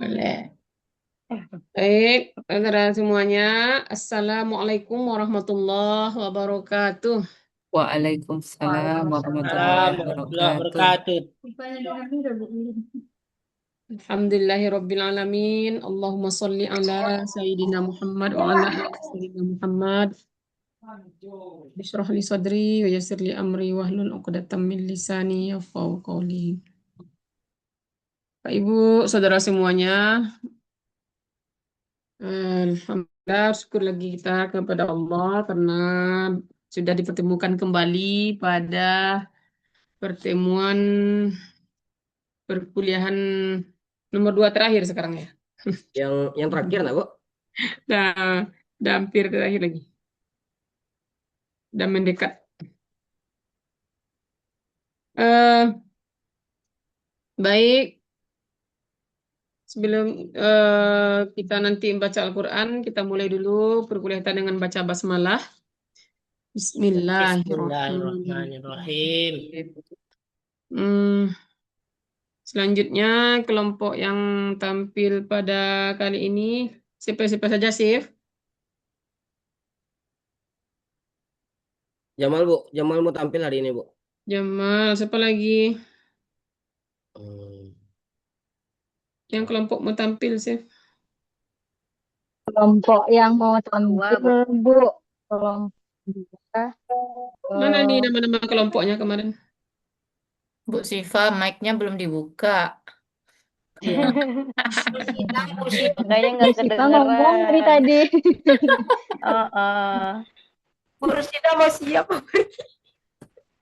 Boleh. Baik, saudara semuanya. Assalamualaikum warahmatullahi wabarakatuh. Waalaikumsalam warahmatullahi Waalaikumsalam warahmatullahi wabarakatuh. wabarakatuh. Alhamdulillahirrabbilalamin. Allahumma salli ala Sayyidina Muhammad wa ala ali Sayyidina Muhammad. Bishrah li sadri wa yassir li amri wa hlul uqdatam min lisani yafqahu qawli. Pak Ibu, saudara semuanya, Alhamdulillah, syukur lagi kita kepada Allah karena sudah dipertemukan kembali pada pertemuan perkuliahan nomor 2 terakhir sekarang ya. Yang terakhir nak, Bu? Nah, udah hampir terakhir lagi. Udah mendekat. Eh, baik, sebelum kita nanti membaca Al-Quran, kita mulai dulu perkuliahan dengan baca basmalah. Bismillahirrahmanirrahim. Bismillahirrahmanirrahim. Hmm, selanjutnya kelompok yang tampil pada kali ini siapa-siapa saja, Sif? Jamal, Bu. Jamal mau tampil hari ini, Bu. Jamal, siapa lagi? Hmm. Yang kelompok mau tampil, Sif? Kelompok yang mau tampil, Bu. Kelompok Mana nih eh, nama-nama kelompoknya kemarin? Bu Siva, mic-nya belum dibuka. ya. Kayaknya nggak Kita ngomong dari kedengeran. tadi. Bu Rusida mau siap.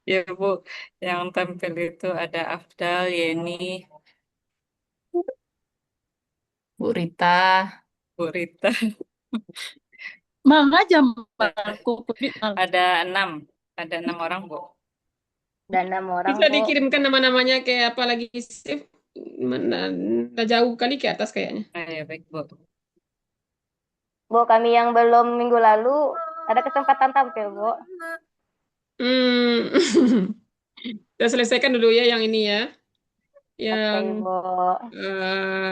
Ya, Bu. Yang tampil itu ada Afdal, Yeni, Bu Rita, Bu Rita. Mangga Jamalku kudit mal. Ada 6. Ada 6 orang, Bu. Dan 6 orang, Bisa Bu. dikirimkan nama-namanya kayak apa lagi, Sif? Mana, udah jauh kali ke atas kayaknya. Ya, baik, Bu. Bu, kami yang belum minggu lalu ada kesempatan tampil, Bu. Hmm. Kita selesaikan dulu ya yang ini ya. Oke, Yang Bu.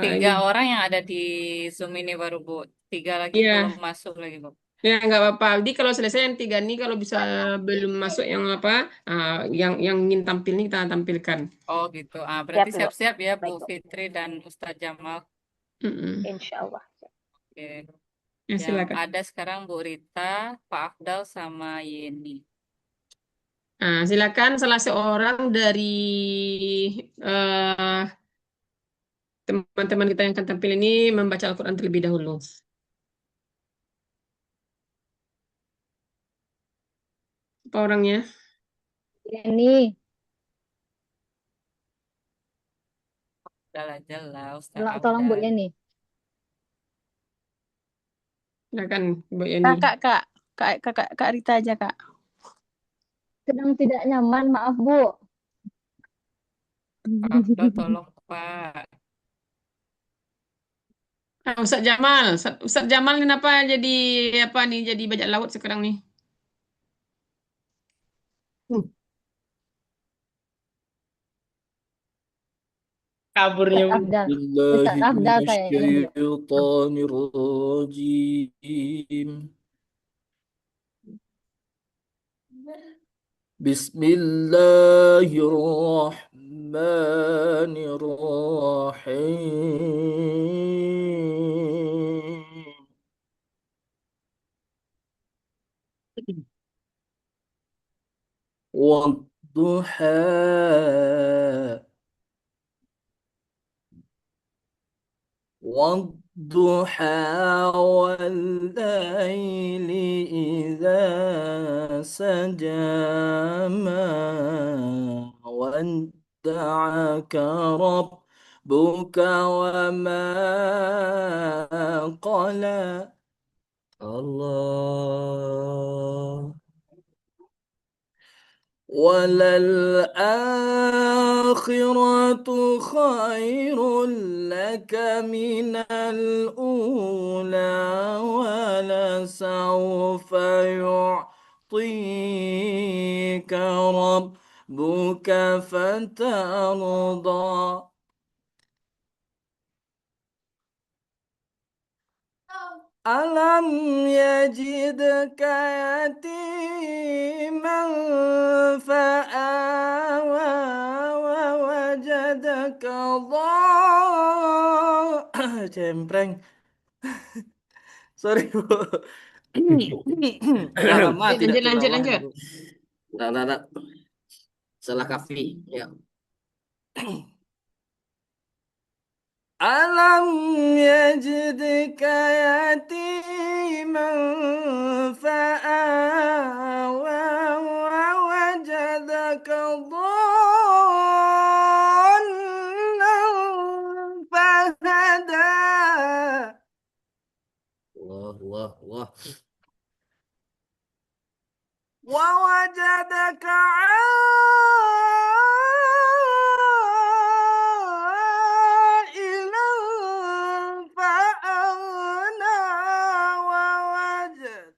3 ini. orang yang ada di Zoom ini baru, Bu. 3 lagi belum Ya, masuk lagi, Bu. ya nggak apa-apa. Jadi kalau selesai yang 3 ini, kalau bisa belum masuk yang apa, yang ingin tampil ini kita tampilkan. Oh, gitu. Siap, Berarti Bu. siap-siap ya, Bu Baik, Bu. Fitri dan Ustadz Jamal. Mm-mm. Insya Allah. Oke. Ya, Yang silakan. ada sekarang Bu Rita, Pak Afdal, sama Yeni. Nah, silakan salah seorang dari eh, teman-teman kita yang akan tampil ini membaca Al-Quran terlebih dahulu. Apa orangnya? Ini, Afdal aja lah, Ustadz tolong Bu Afdal. Yeni. Silakan, Bu Yani. Kakak, Kak. Kak Rita aja, Kak. Sedang tidak nyaman, maaf, Bu. Pak Afdal, tolong Pak. Ustadz Jamal, Ustadz Jamal ini kenapa jadi apa nih? Jadi bajak laut sekarang nih. Kaburnya, Ustaz Bu. Afdal. بالله Ustaz من Afdal kayaknya. الشيطان الرجيم بسم الله الرحمن الرحيم والضحى والضحى والليل إذا سجى ما ودعك ربك وما قلى الله وللآخرة خير لك من الأولى ولسوف يعطيك ربك فترضى Alam yajidka yatiman fa'awa wa wajadaka cempreng. Sorry, Bu. Udah lama tidak Lanjut. tilawah, Bu. Enggak. Salah kafi. Ya. Alam yajidka yatiman fa'awa wa wajadaka dhallan fahada. Allah. ووجدك عائلا فأغنى ووجد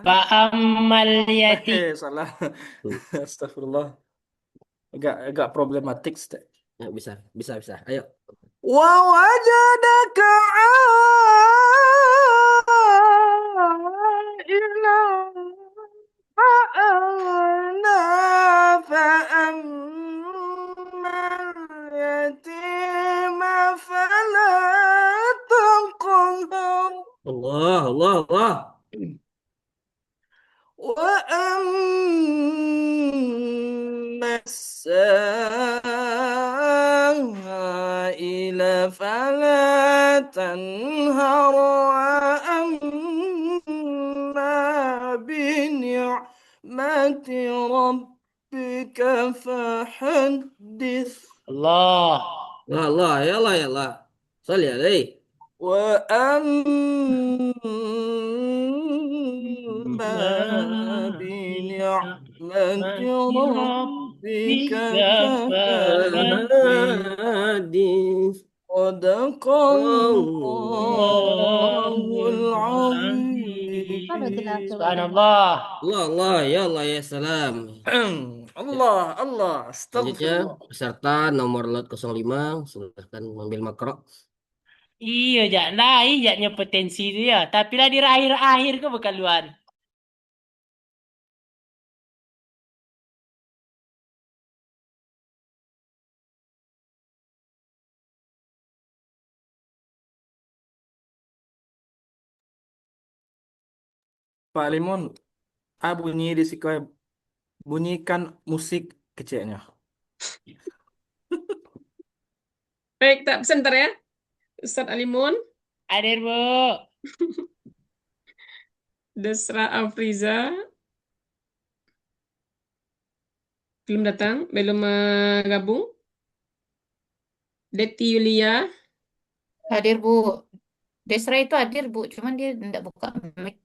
Fa'ammal yatim. salah. Astagfirullah. Agak problematik, Ustaz. Ya, bisa. Ayo. ووجدك عائلا فأغنى فأما اليتيم فلا تقهر Allah. وأما السائل فلا تنهر وأما بنعمة ربك فحدث Allah. Ya Allah. Salli alaihi. وأما بنعمة ربك فحدث Hadis. صدق الله العظيم Subhanallah. Allah, ya Allah, ya salam. Allah Selanjutnya, astagfirullah. peserta nomor lot 05, silahkan mengambil makro. Iya, jak lain jaknya potensi dia. Tapi lah di akhir-akhir ke bukan luar. Pak Limon, bunyi di sini, bunyikan musik kecilnya. Baik, tak sebentar ya. Ustadz Alimun, Hadir, Bu. Desra Afriza, belum datang, belum gabung. Deti Yulia, Hadir, Bu. Desra itu hadir, Bu. Cuman dia tidak buka mic.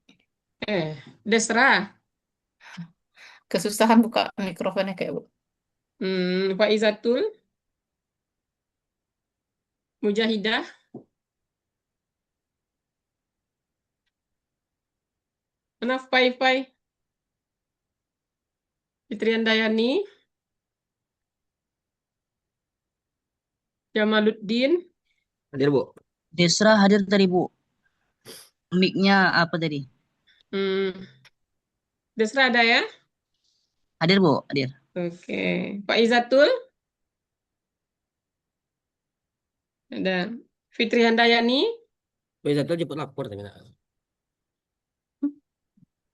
Desra, Kesusahan buka mikrofonnya kayak Bu. Faizatul, Mujahidah, mana Fai, Fitrian Dayani, Jamaluddin, Hadir, Bu. Desra hadir tadi, Bu. Mic-nya apa tadi? Desra ada ya? Hadir, Bu. Hadir. Oke, Faizatul, ada. Fitri Handayani, Bisa tuh cepat lapor tapi nak.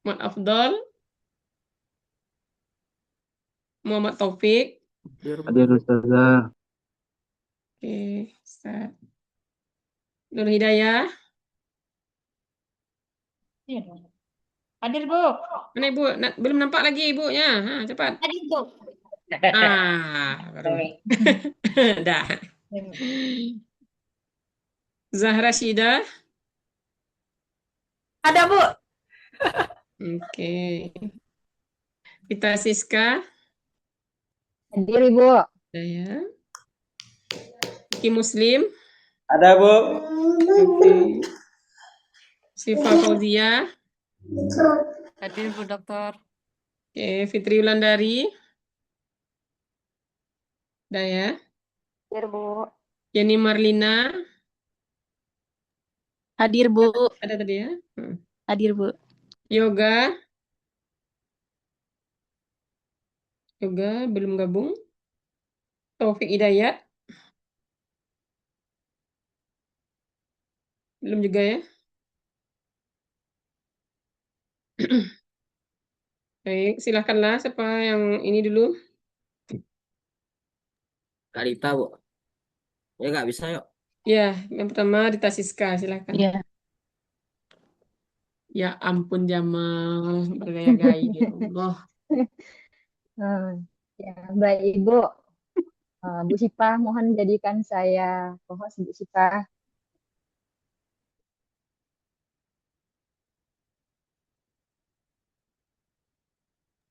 Muhammad Afdal, Muhammad Taufik. Hadir Ustazah. Oke, Ustaz. Nur Hidayah. Iya dong. Hadir, Bu. Mana Ibu? Belum nampak lagi Ibunya. Cepat. Hadir, Bu. Baru. Dah. Zahra Syida. Ada, Bu. Oke. Vita Siska. Hadir, Ibu. Ada ya. Ki Muslim. Ada, Bu. Oke. Siva Fauzia. Hadir, Bu Dokter. Oke, Fitri Wulandari. Udah ya. Hadir, Bu. Yeni Marlina, Hadir, Bu. ada tadi ya? Hadir, Bu. Yoga, belum gabung. Taufik Hidayat, belum juga ya? Baik, silakanlah siapa yang ini dulu. Kak Rita, Bu. Ya nggak bisa, yuk. Ya, yang pertama Rita Siska, silakan. Iya. Ya ampun Jamal, bergaya-gaya ya Allah. Ya, baik Ibu. Bu Sipah, mohon jadikan saya co-host Bu Sipah.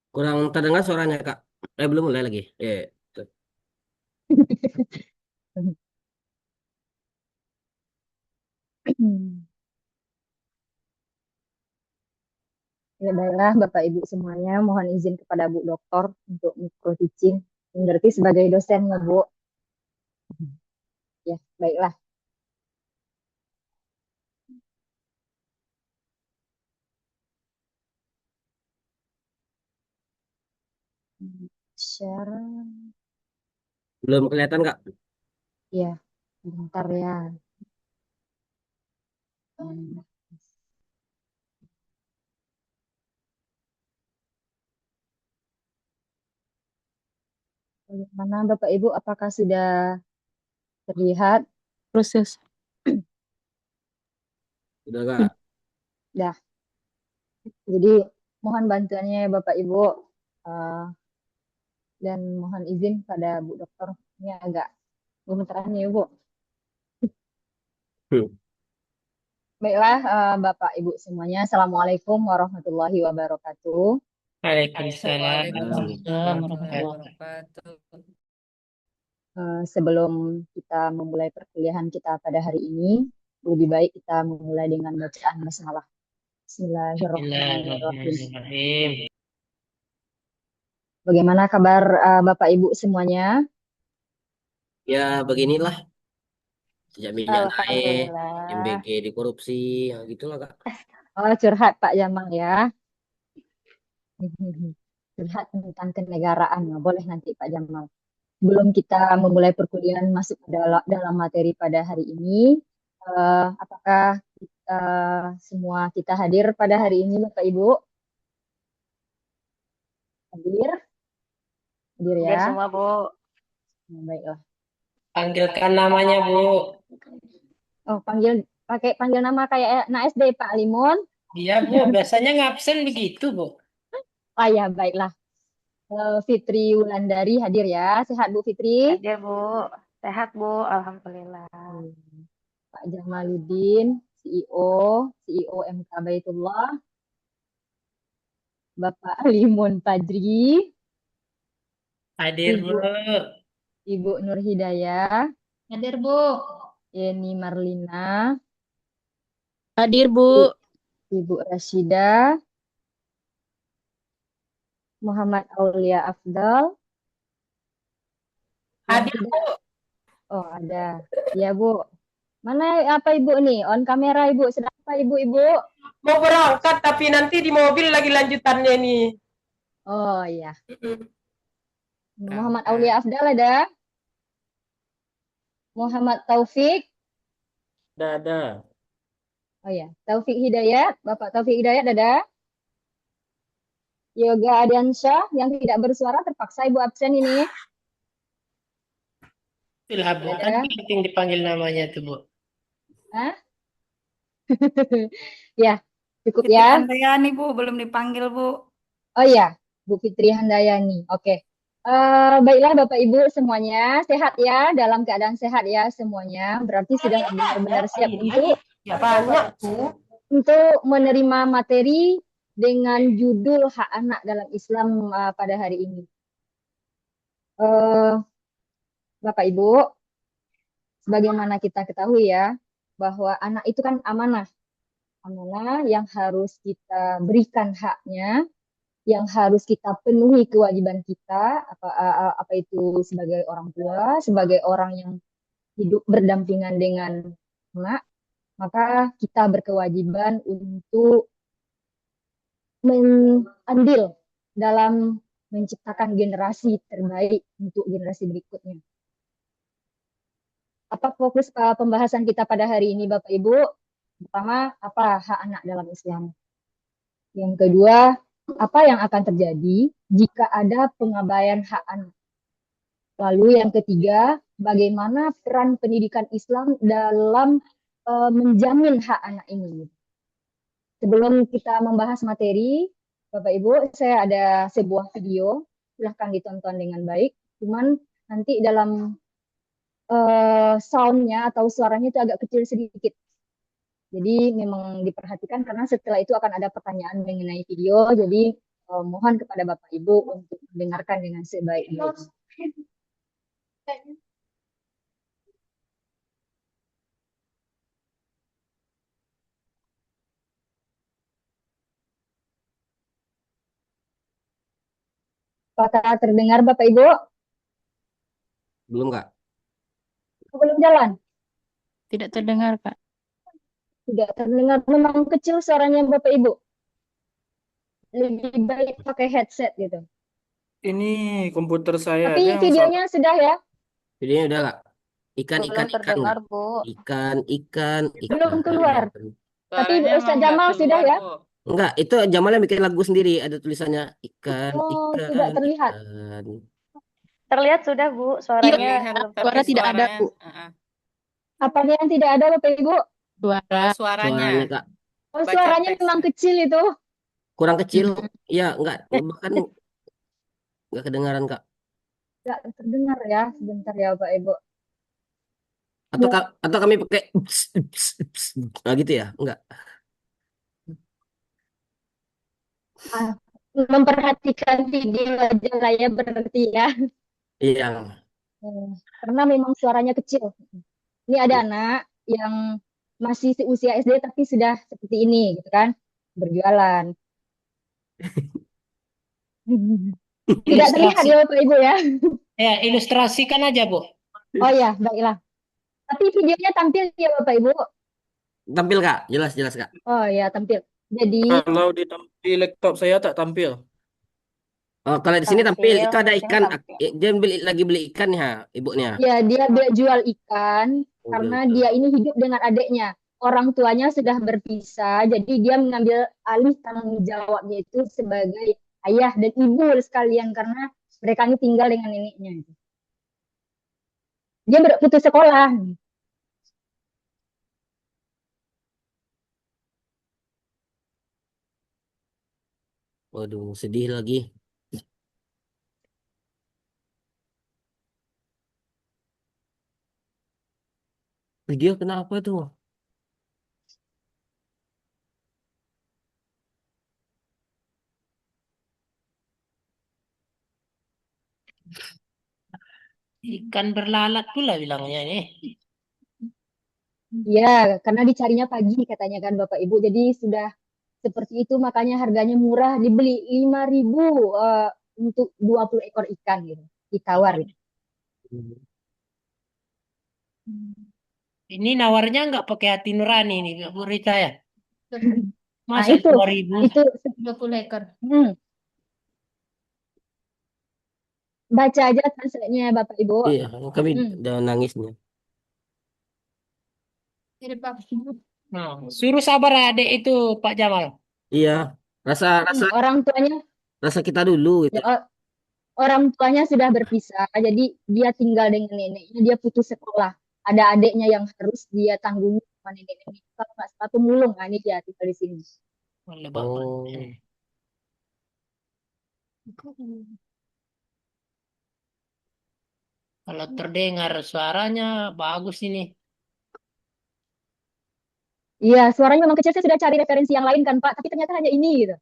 Kurang terdengar suaranya, Kak. Belum mulai lagi. Tuh. Ya, baiklah Bapak Ibu semuanya, mohon izin kepada Bu Doktor untuk micro teaching. Mengerti sebagai dosen ya Bu. Ya, baiklah. Share. Belum kelihatan, Kak? Ya, bentar ya. Bagaimana Bapak Ibu, apakah sudah terlihat? Proses. Udah, Kak. Dah. Jadi mohon bantuannya ya Bapak Ibu. Dan mohon izin pada Bu Dokter. Ini agak gemetaran ya Bu. Baiklah Bapak Ibu semuanya. Assalamualaikum warahmatullahi wabarakatuh. Waalaikumsalam Waalaikumsalam warahmatullahi wabarakatuh. wabarakatuh. Sebelum kita memulai perkuliahan kita pada hari ini, lebih baik kita memulai dengan bacaan basmalah. Bismillahirrahmanirrahim. Bismillahirrahmanirrahim. Bagaimana kabar Bapak Ibu semuanya? Ya, beginilah. Sejak minyak naik, Alhamdulillah. MBG dikorupsi, ya gitulah, Kak. Oh, curhat Pak Jamal ya. Curhat tentang kenegaraan. Nah, boleh nanti Pak Jamal. Sebelum kita memulai perkuliahan masuk dalam materi pada hari ini, apakah semua kita hadir pada hari ini Bapak Ibu? Hadir? Hadir ya? Hadir semua, Bu. Nah, baiklah. Panggilkan namanya, Bu. Oh, pakai panggil nama kayak anak SD Pak Limun. Iya, Bu. Biasanya ngabsen begitu, Bu. Oh ya, baiklah. Fitri Wulandari hadir ya. Sehat Bu Fitri? Hadir, Bu. Sehat, Bu. Alhamdulillah. Pak Jamaluddin, CEO MK Baitullah. Bapak Limun Fajri. Hadir, Bu. Ibu Nur Hidayah. Hadir, Bu. Yeni Marlina. Hadir, Bu. Ibu Rashida. Muhammad Aulia Afdal. Hadir, Bu. Oh, ada. Ya, Bu. Mana apa Ibu nih? On kamera Ibu. Sedang apa Ibu? Mau berangkat tapi nanti di mobil lagi lanjutannya nih. Oh, iya. Muhammad Aulia Afdal ada? Muhammad Taufik. Ada. Oh ya, Taufik Hidayat. Bapak Taufik Hidayat ada? Yoga Adiansyah yang tidak bersuara terpaksa Ibu absen ini. Itulah, Bu. Kan penting dipanggil namanya tuh, Bu. Hah? Ya, cukup Fitri ya. Handayani, Bu, belum dipanggil, Bu. Oh ya, Bu Fitri Handayani. Oke. Baiklah Bapak Ibu semuanya, sehat ya, dalam keadaan sehat ya semuanya. Berarti sudah benar-benar siap untuk menerima materi dengan judul Hak Anak dalam Islam pada hari ini. Bapak Ibu, sebagaimana kita ketahui ya, bahwa anak itu kan amanah yang harus kita berikan haknya, yang harus kita penuhi kewajiban kita, apa itu sebagai orang tua, sebagai orang hidup berdampingan dengan anak, maka kita berkewajiban untuk andil dalam menciptakan generasi terbaik untuk generasi berikutnya. Apa fokus pembahasan kita pada hari ini, Bapak Ibu? Pertama, apa hak anak dalam Islam? Yang kedua, apa yang akan terjadi jika ada pengabaian hak anak? Lalu yang ketiga, bagaimana peran pendidikan Islam dalam menjamin hak anak ini? Sebelum kita membahas materi, Bapak Ibu, saya ada sebuah video, silahkan ditonton dengan baik. Cuman nanti dalam soundnya atau suaranya itu agak kecil sedikit. Jadi memang diperhatikan karena setelah itu akan ada pertanyaan mengenai video. Jadi mohon kepada Bapak Ibu untuk mendengarkan dengan sebaik-baiknya. Apakah terdengar Bapak Ibu? Belum, Kak? Belum jalan? Tidak terdengar, Kak. Tidak terdengar. Memang kecil suaranya Bapak Ibu. Lebih baik pakai headset gitu. Ini komputer saya Tapi aja yang salah. videonya sudah ya? Videonya udah, Kak? Ikan, Belum ikan, ikan, terdengar, Kak. Bu. Ikan, ikan, Belum ikan. keluar. Tapi Suaranya Ustaz emang nggak Jamal sudah keluar, ya? Bu. Enggak, itu Jamalnya bikin lagu sendiri. Ada tulisannya ikan, Oh, tidak ikan, terlihat. ikan. Terlihat sudah, Bu, Iya, suaranya Terlihat, belum tapi suara tidak ada, suaranya, Bu. Apanya yang tidak ada Bapak Ibu? Suara. suaranya, Suaranya, Kak, Oh, baca suaranya memang teksnya. kecil itu. kurang kecil. Iya, enggak. Bahkan enggak kedengaran, Kak. Tidak terdengar ya. Sebentar ya Bapak Ibu. Atau kami pakai nah, gitu ya? Enggak. Memperhatikan video aja lah ya berarti ya. Iya. Karena memang suaranya kecil. Ini ada anak yang masih seusia SD tapi sudah seperti ini gitu kan. Berjualan. Tidak terlihat Ilustrasi. ya Bapak Ibu ya. Ya, ilustrasikan aja, Bu. Oh ya, baiklah. Tapi videonya tampil ya Bapak Ibu. Tampil, Kak. Jelas, jelas, Kak. Oh ya, tampil. Jadi Kalau di laptop saya tak tampil. Oh, kalau di sini tampil, Tampil, itu ada di sini ikan. tampil. Dia lagi beli ikan ya, ibunya. ya dia jual ikan Oh, karena jual ikan. dia ini hidup dengan adiknya. Orang tuanya sudah berpisah, jadi dia mengambil alih tanggung jawabnya itu sebagai ayah dan ibu sekalian karena mereka ini tinggal dengan neneknya. Dia putus sekolah. Waduh, sedih lagi. Video kenapa tuh? Ikan berlalat pula bilangnya ini. Ya, karena dicarinya pagi katanya kan Bapak Ibu. Jadi sudah seperti itu makanya harganya murah, dibeli 5.000 untuk 20 ekor ikan gitu. Ditawar gitu. Ini nawarnya nggak pakai hati nurani nih, Bu Rita ya. Nah, Masa itu 2.000? 20 ekor. Baca aja translate-nya Bapak Ibu. Iya, kami udah nangisnya. Suruh sabar adek itu Pak Jamal. Iya, rasa Orang tuanya kita dulu gitu. orang tuanya sudah berpisah, jadi dia tinggal dengan neneknya, dia putus sekolah. Ada adiknya yang harus dia tanggung sama nenek-nenek. Kalau nggak satu mulung, nah ini dia tinggal di sini. Oh. Kalau terdengar suaranya bagus ini. Iya, suaranya memang kecil. Saya sudah cari referensi yang lain kan Pak, tapi ternyata hanya ini gitu.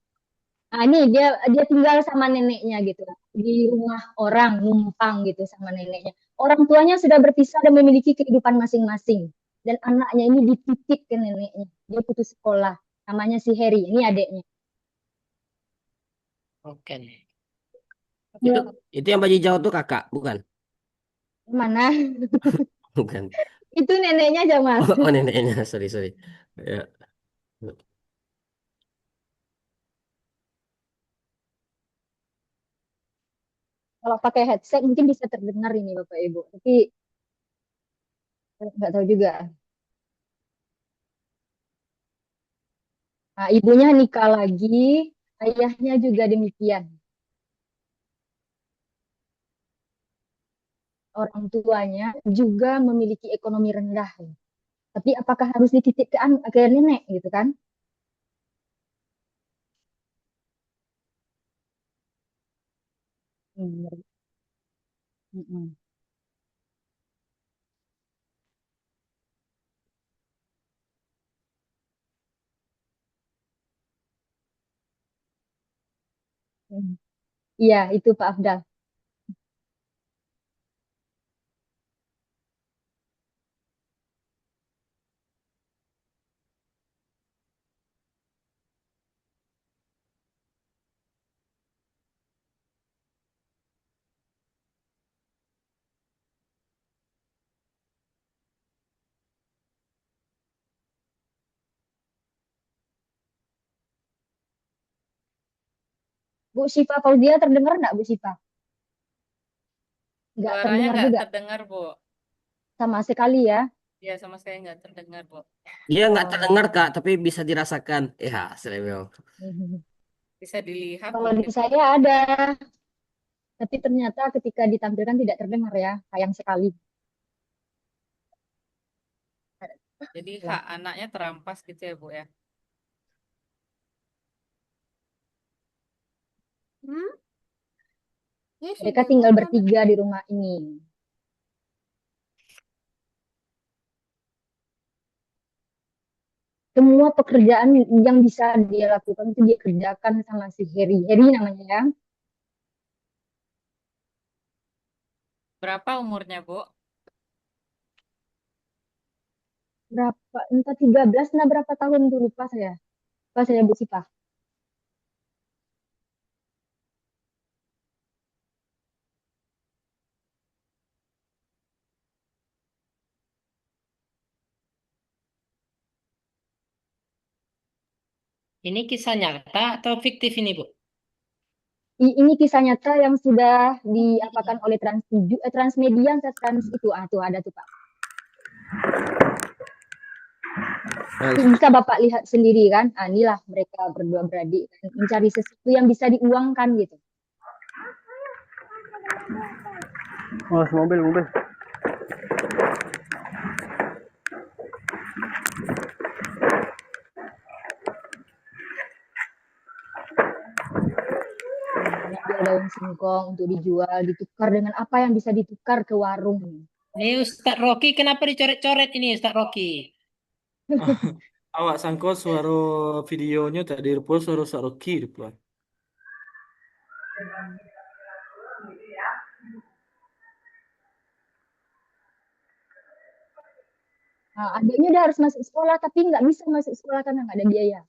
Nah ini dia tinggal sama neneknya gitu, di rumah orang numpang gitu sama neneknya. Orang tuanya sudah berpisah dan memiliki kehidupan masing-masing. Dan anaknya ini dititip ke neneknya. Dia putus sekolah. Namanya si Harry. Ini adiknya. Oke. Itu yang baju hijau tuh kakak, bukan? Mana? Bukan. Itu neneknya Jamal. Oh, neneknya, sorry, sorry. Ya. Kalau pakai headset mungkin bisa terdengar ini Bapak Ibu, tapi nggak tahu juga. Nah, ibunya nikah lagi, ayahnya juga demikian. Orang tuanya juga memiliki ekonomi rendah. Tapi apakah harus dititipkan ke nenek gitu kan? Hmm. Mm-mm. Hmm. Iya, itu Pak Afdal. Bu Syifa Fauzia terdengar nggak Bu Syifa? Nggak Suaranya terdengar nggak juga terdengar, Bu. sama sekali ya. Ya, sama saya nggak terdengar, Bu. Dia nggak Oh. terdengar, Kak, tapi bisa dirasakan. Ya, Selebel. Mhm. Bisa dilihat Kalau di mungkin. saya ada, tapi ternyata ketika ditampilkan tidak terdengar ya. Sayang sekali. Jadi Ya. hak anaknya terampas gitu ya, Bu ya. Mereka tinggal bertiga di rumah ini. Semua pekerjaan yang bisa dia lakukan itu dia kerjakan sama si Heri. Heri namanya ya. Berapa umurnya, Bu? Berapa? Entah 13, nah berapa tahun tuh lupa saya. Lupa saya Bu Syifa. Ini kisah nyata atau fiktif ini, Bu? Ini kisah nyata yang sudah diapakan oleh Transmedia, Trans itu. Ah, tuh ada tuh Pak. Bisa Bapak lihat sendiri kan. Ah, inilah mereka berdua beradik kan, mencari sesuatu yang bisa diuangkan gitu. Oh, mobil, mobil. Mengambil daun singkong untuk dijual, ditukar dengan apa yang bisa ditukar ke warung. Ini Ustadz Rocky kenapa dicoret-coret ini Ustadz Rocky? Awak sangka suara videonya tak di-repost suara Saroki reply. Nah, adiknya udah harus masuk sekolah, tapi nggak bisa masuk sekolah karena nggak ada biaya.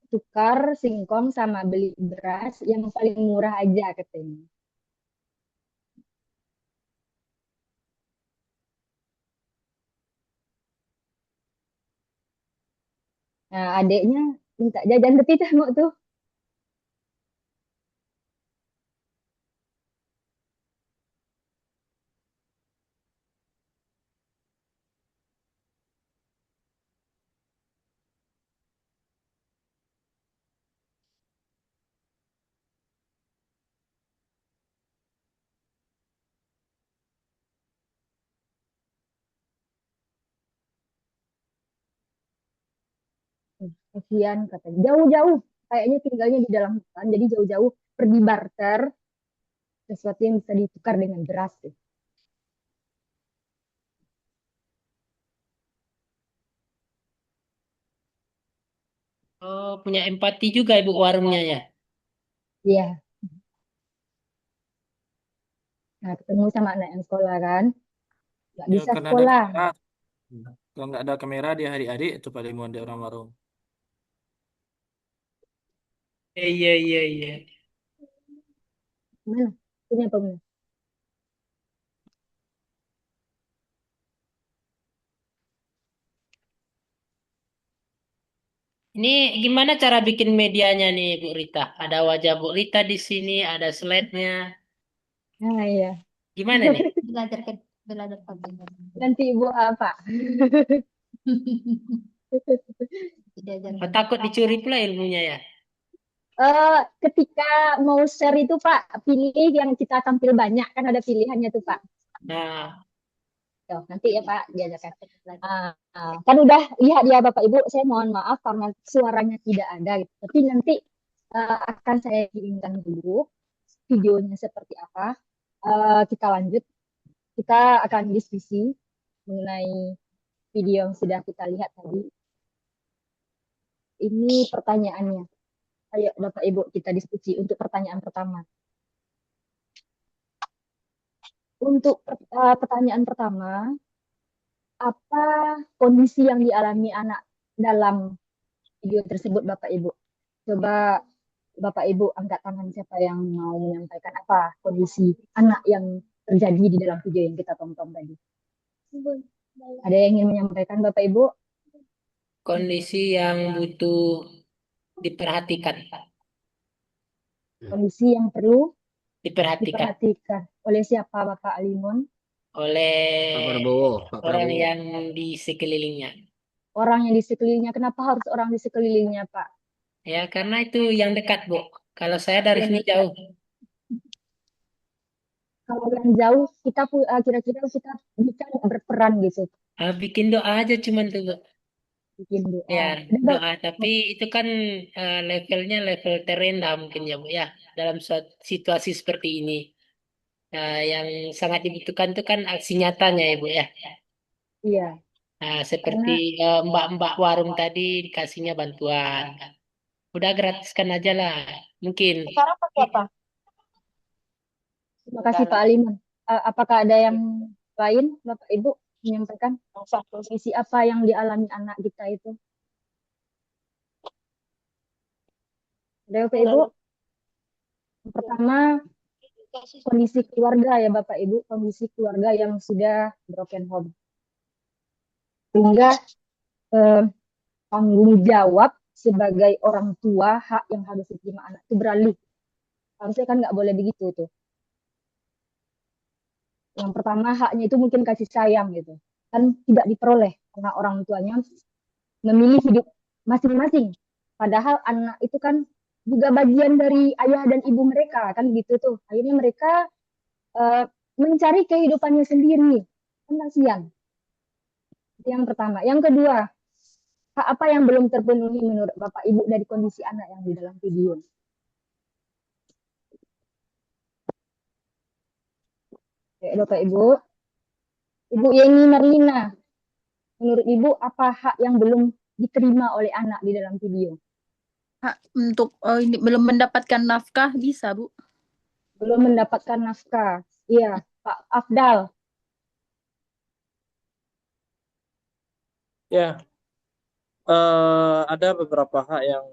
Tukar singkong sama beli beras yang paling murah aja katanya. Nah, adiknya minta jajan tapi tengok tuh. Kasihan katanya. Jauh-jauh. Kayaknya tinggalnya di dalam hutan, jadi jauh-jauh pergi barter sesuatu yang bisa ditukar dengan beras. Tuh. Oh, punya empati juga ibu warungnya ya. Iya. Nah, ketemu sama anak yang sekolah kan, nggak Ya bisa karena ada sekolah. kamera. Kalau nggak ada kamera dia adik-adik itu paling mau di orang warung. Iya, iya, iya. Mana? Punya apa? Mana? Ini gimana cara bikin medianya nih, Bu Rita? Ada wajah Bu Rita di sini, ada slide-nya. Nah, iya. Gimana nih? Belajar pakai. Nanti ibu apa? Diajar. Oh, takut dicuri pula ilmunya ya? Ketika mau share itu Pak, pilih yang kita tampil banyak, kan ada pilihannya tuh Pak. Nah, Tuh, nanti ya Pak diajarkan. Kan udah lihat ya Bapak Ibu, saya mohon maaf karena suaranya tidak ada gitu. Tapi nanti akan saya kirimkan dulu videonya seperti apa. Kita lanjut, kita akan diskusi mengenai video yang sudah kita lihat tadi. Ini pertanyaannya. Ayo Bapak Ibu kita diskusi untuk pertanyaan pertama. Untuk pertanyaan pertama, apa kondisi yang dialami anak dalam video tersebut Bapak Ibu? Coba Bapak Ibu angkat tangan siapa yang mau menyampaikan apa kondisi anak yang terjadi di dalam video yang kita tonton tadi. Ada yang ingin menyampaikan Bapak Ibu? kondisi yang butuh diperhatikan. Kondisi yang perlu Diperhatikan diperhatikan oleh siapa Bapak Alimun? oleh Pak Prabowo, Pak orang Prabowo. yang di sekelilingnya. Orang yang di sekelilingnya. Kenapa harus orang di sekelilingnya Pak? Ya, karena itu yang dekat, Bu. Kalau saya dari Yang sini dekat. jauh. Kalau yang jauh kita kira-kira kita bisa berperan gitu, Bikin doa aja cuman tuh, Bu. bikin doa. Ya, Ada doa. Tapi itu kan levelnya level terendah mungkin ya, Bu, ya. Dalam situasi seperti ini. Yang sangat dibutuhkan itu kan aksi nyatanya ya, Bu, ya. Iya, Seperti karena mbak-mbak warung tadi dikasihnya bantuan. Udah gratiskan aja lah. Mungkin. Sekarang pakai apa? terima kasih Pak Aliman. Apakah ada yang lain Bapak Ibu menyampaikan kondisi apa yang dialami anak kita itu? Ada Bapak Ibu? Yang pertama, kondisi keluarga ya Bapak Ibu, kondisi keluarga yang sudah broken home. Sehingga tanggung jawab sebagai orang tua, hak yang harus diterima anak itu beralih. Harusnya kan nggak boleh begitu tuh. Yang pertama haknya itu mungkin kasih sayang gitu. Kan tidak diperoleh karena orang tuanya memilih hidup masing-masing. Padahal anak itu kan juga bagian dari ayah dan ibu mereka kan gitu tuh. Akhirnya mereka mencari kehidupannya sendiri. Kan kasihan. Itu yang pertama. Yang kedua, hak apa yang belum terpenuhi menurut Bapak Ibu dari kondisi anak yang di dalam video? Oke, Bapak Ibu. Ibu Yeni Marlina, menurut Ibu apa hak yang belum diterima oleh anak di dalam video? Hak untuk ini belum mendapatkan nafkah bisa, Bu. Belum mendapatkan nafkah. Iya, Pak Afdal. Ya, ada beberapa hak yang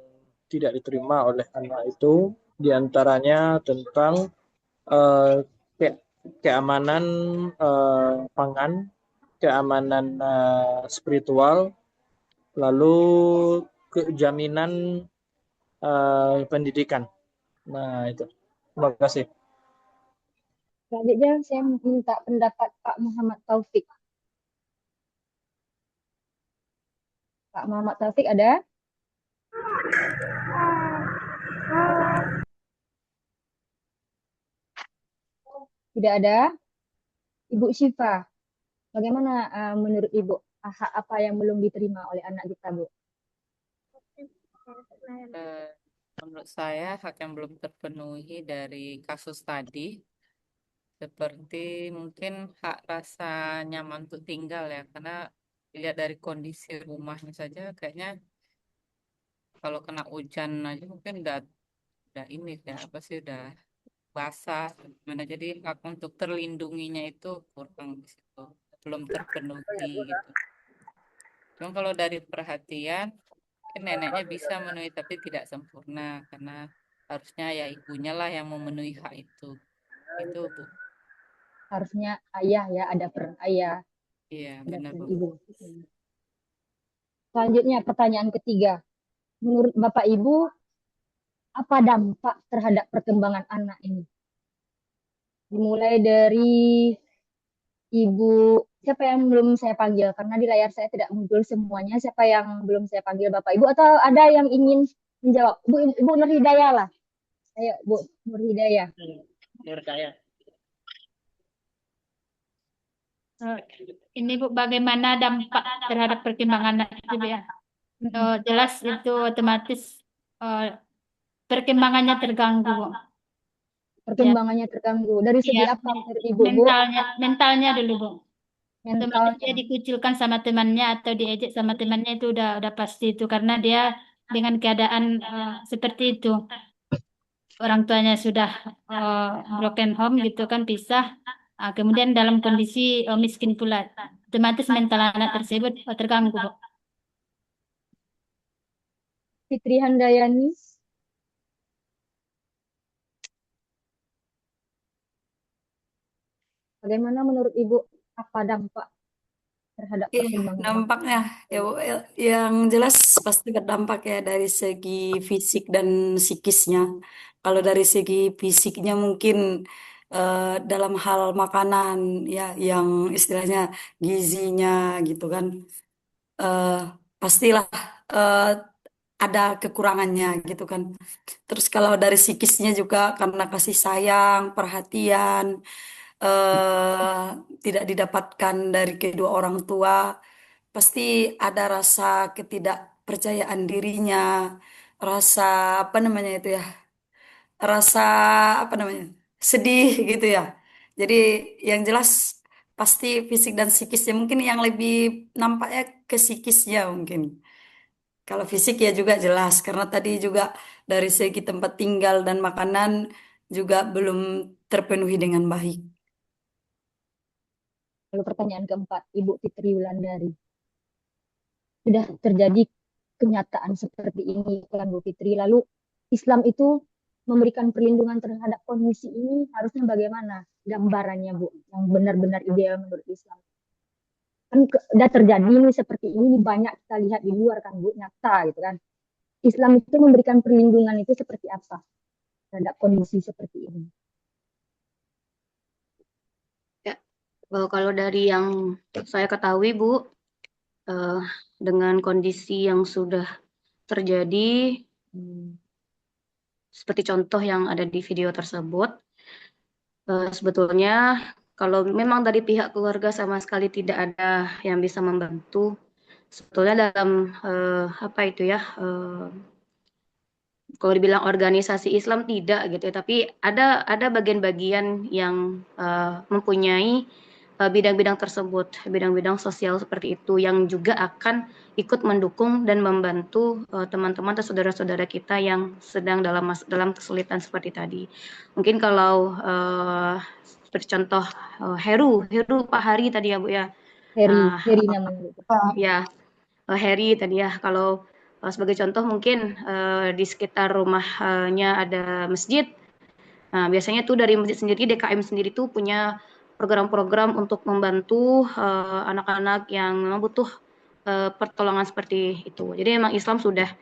tidak diterima oleh anak itu, diantaranya tentang keamanan pangan, keamanan spiritual, lalu kejaminan pendidikan. Nah, itu. Terima kasih. Selanjutnya saya minta pendapat Pak Muhammad Taufik. Pak Muhammad Taufik ada? Tidak ada? Ibu Syifa, bagaimana menurut Ibu hak apa yang belum diterima oleh anak kita, Bu? Menurut saya hak yang belum terpenuhi dari kasus tadi seperti mungkin hak rasa nyaman untuk tinggal ya, karena dilihat dari kondisi rumahnya saja kayaknya kalau kena hujan aja mungkin udah ini ya apa sih udah basah gimana. Jadi hak untuk terlindunginya itu kurang di situ, belum terpenuhi gitu. Cuma kalau dari perhatian kan neneknya bisa memenuhi tapi tidak sempurna karena harusnya ya ibunya lah yang memenuhi hak itu. Itu Bu. Harusnya ayah ya, ada peran ayah, Iya, ada benar peran Bu. ibu. Selanjutnya pertanyaan ketiga. Menurut Bapak Ibu, apa dampak terhadap perkembangan anak ini? Dimulai dari Ibu, siapa yang belum saya panggil? Karena di layar saya tidak muncul semuanya. Siapa yang belum saya panggil Bapak Ibu? Atau ada yang ingin menjawab? Ibu Nur Hidayah lah. Ayo Bu Nur Hidayah. Menurut saya. Ini Bu, bagaimana dampak terhadap perkembangan anak itu Bu, ya? Jelas itu otomatis perkembangannya terganggu Bu. Ya, Perkembangannya terganggu. Dari segi iya, apa menurut Ibu, Bu? mentalnya dulu Bu. Otomatis dia Mentalnya. dikucilkan sama temannya atau diejek sama temannya, itu udah pasti itu, karena dia dengan keadaan seperti itu, orang tuanya sudah broken home gitu kan, pisah. Kemudian dalam kondisi miskin pula, otomatis mental anak tersebut terganggu Bu. Fitri Handayani. Bagaimana menurut Ibu, apa dampak terhadap Iya, perkembangan? dampaknya ya Bu, yang jelas pasti berdampak ya dari segi fisik dan psikisnya. Kalau dari segi fisiknya mungkin dalam hal makanan ya, yang istilahnya gizinya gitu kan, eh, pastilah eh, ada kekurangannya gitu kan. Terus kalau dari psikisnya juga karena kasih sayang, perhatian tidak didapatkan dari kedua orang tua, pasti ada rasa ketidakpercayaan dirinya, rasa apa namanya itu ya, rasa apa namanya, sedih gitu ya. Jadi yang jelas pasti fisik dan psikisnya, mungkin yang lebih nampaknya ke psikisnya mungkin. Kalau fisik ya juga jelas, karena tadi juga dari segi tempat tinggal dan makanan juga belum terpenuhi dengan baik. Lalu pertanyaan keempat, Ibu Fitri Wulandari. Sudah terjadi kenyataan seperti ini kan Bu Fitri. Lalu Islam itu memberikan perlindungan terhadap kondisi ini harusnya bagaimana gambarannya Bu, yang benar-benar ideal menurut Islam? Kan udah terjadi ini seperti ini, banyak kita lihat di luar kan Bu, nyata gitu kan. Islam itu memberikan perlindungan itu seperti apa terhadap kondisi seperti ini? Ya, kalau dari yang saya ketahui, Bu, dengan kondisi yang sudah terjadi, seperti contoh yang ada di video tersebut, sebetulnya kalau memang dari pihak keluarga sama sekali tidak ada yang bisa membantu, sebetulnya dalam apa itu ya, kalau dibilang organisasi Islam tidak gitu ya, tapi ada bagian-bagian yang mempunyai bidang-bidang tersebut, bidang-bidang sosial seperti itu yang juga akan ikut mendukung dan membantu teman-teman atau saudara-saudara kita yang sedang dalam kesulitan seperti tadi. Mungkin kalau seperti contoh Heru Pak Hari tadi ya Bu ya. Heri namanya. Ya, Heri tadi ya. Kalau sebagai contoh mungkin di sekitar rumahnya ada masjid. Nah, biasanya tuh dari masjid sendiri, DKM sendiri tuh punya program-program untuk membantu anak-anak yang memang butuh pertolongan seperti itu. Jadi memang Islam sudah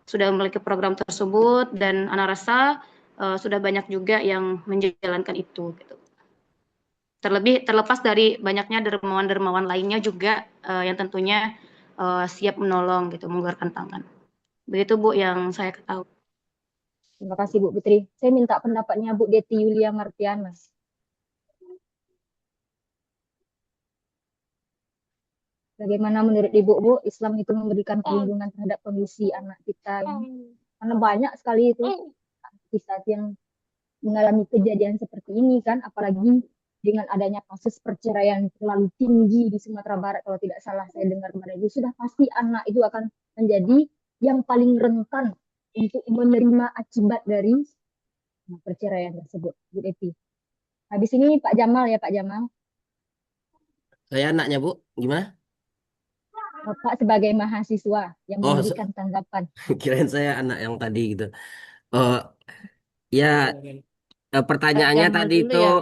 memiliki program tersebut dan anak rasa sudah banyak juga yang menjalankan itu gitu. Terlepas dari banyaknya dermawan-dermawan lainnya juga yang tentunya siap menolong gitu, mengulurkan tangan. Begitu Bu yang saya ketahui. Terima kasih Bu Fitri. Saya minta pendapatnya Bu Deti Yulia Martiana. Bagaimana menurut Ibu, Bu, Islam itu memberikan perlindungan terhadap kondisi anak kita ini? Karena banyak sekali itu kisah yang mengalami kejadian seperti ini kan, apalagi dengan adanya kasus perceraian terlalu tinggi di Sumatera Barat, kalau tidak salah saya dengar kemarin, itu sudah pasti anak itu akan menjadi yang paling rentan untuk menerima akibat dari perceraian tersebut, Bu Devi. Habis ini Pak Jamal ya, Pak Jamal. Saya anaknya, Bu. Gimana? Bapak sebagai mahasiswa yang Oh, memberikan tanggapan. kirain saya anak yang tadi gitu. Oh, ya, Pak pertanyaannya Jamal tadi dulu itu ya.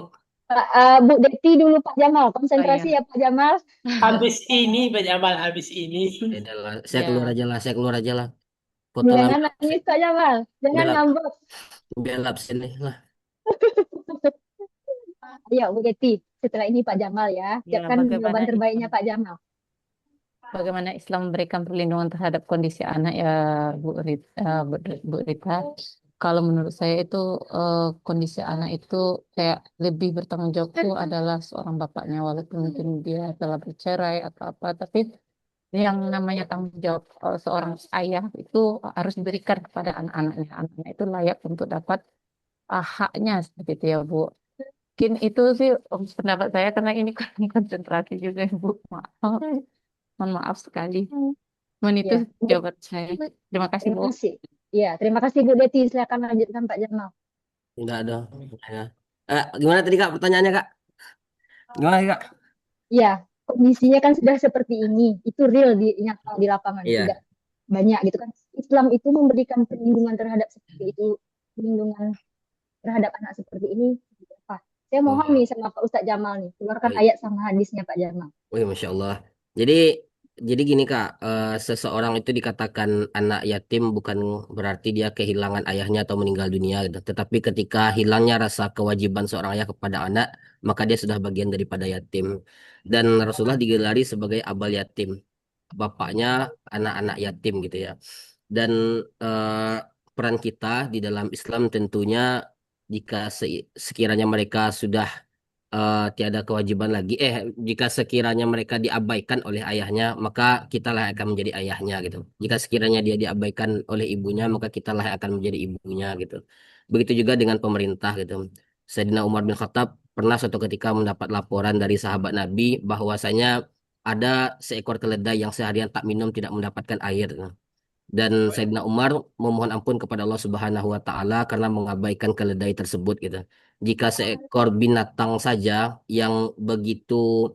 Bu Devi dulu Pak Jamal, Oh konsentrasi iya. ya Pak Jamal. Habis ini Pak Jamal, habis ini. ya udah lah, saya Ya. keluar aja lah, saya keluar aja lah. Foto Jangan lama nangis Pak Jamal, jangan biar ngambek. biar absen nih lah. Ayo Bu Devi, setelah ini Pak Jamal ya, Ya, siapkan bagaimana jawaban terbaiknya Islam? Pak Jamal. Bagaimana Islam memberikan perlindungan terhadap kondisi anak ya Bu Rita? Kalau menurut saya itu kondisi anak itu kayak lebih bertanggung jawab itu adalah seorang bapaknya walaupun mungkin dia telah bercerai atau apa, tapi yang namanya tanggung jawab seorang ayah itu harus diberikan kepada anak-anaknya. Anak-anak itu layak untuk dapat haknya seperti itu ya Bu. Mungkin itu sih pendapat saya karena ini kurang konsentrasi juga Bu. Maaf. Mohon maaf sekali. Mohon itu Ya, jawaban saya. Terima kasih, terima Bu. kasih. Ya, terima kasih Bu Devi. Silakan lanjutkan Pak Jamal. Enggak ada. Ya. Gimana tadi Kak pertanyaannya Kak? Gimana Kak? Ya, kondisinya kan sudah seperti ini. Itu real di nyata di lapangan, Iya. tidak banyak gitu kan. Islam itu memberikan perlindungan terhadap seperti itu, perlindungan terhadap anak seperti ini. Apa? Saya mohon nih sama Pak Ustadz Jamal nih, keluarkan Baik. ayat sama hadisnya Pak Jamal. Wih, Masya Allah. Jadi, jadi gini Kak, seseorang itu dikatakan anak yatim bukan berarti dia kehilangan ayahnya atau meninggal dunia gitu. Tetapi ketika hilangnya rasa kewajiban seorang ayah kepada anak, maka dia sudah bagian daripada yatim. Dan Rasulullah digelari sebagai abal yatim, bapaknya anak-anak yatim gitu ya. Dan peran kita di dalam Islam tentunya jika sekiranya mereka sudah tiada kewajiban lagi. Jika sekiranya mereka diabaikan oleh ayahnya, maka kitalah yang akan menjadi ayahnya gitu. Jika sekiranya dia diabaikan oleh ibunya, maka kitalah yang akan menjadi ibunya gitu. Begitu juga dengan pemerintah gitu. Sayyidina Umar bin Khattab pernah suatu ketika mendapat laporan dari sahabat Nabi bahwasanya ada seekor keledai yang seharian tak minum tidak mendapatkan air. Dan Sayyidina Umar memohon ampun kepada Allah Subhanahu wa taala karena mengabaikan keledai tersebut gitu. Jika seekor binatang saja yang begitu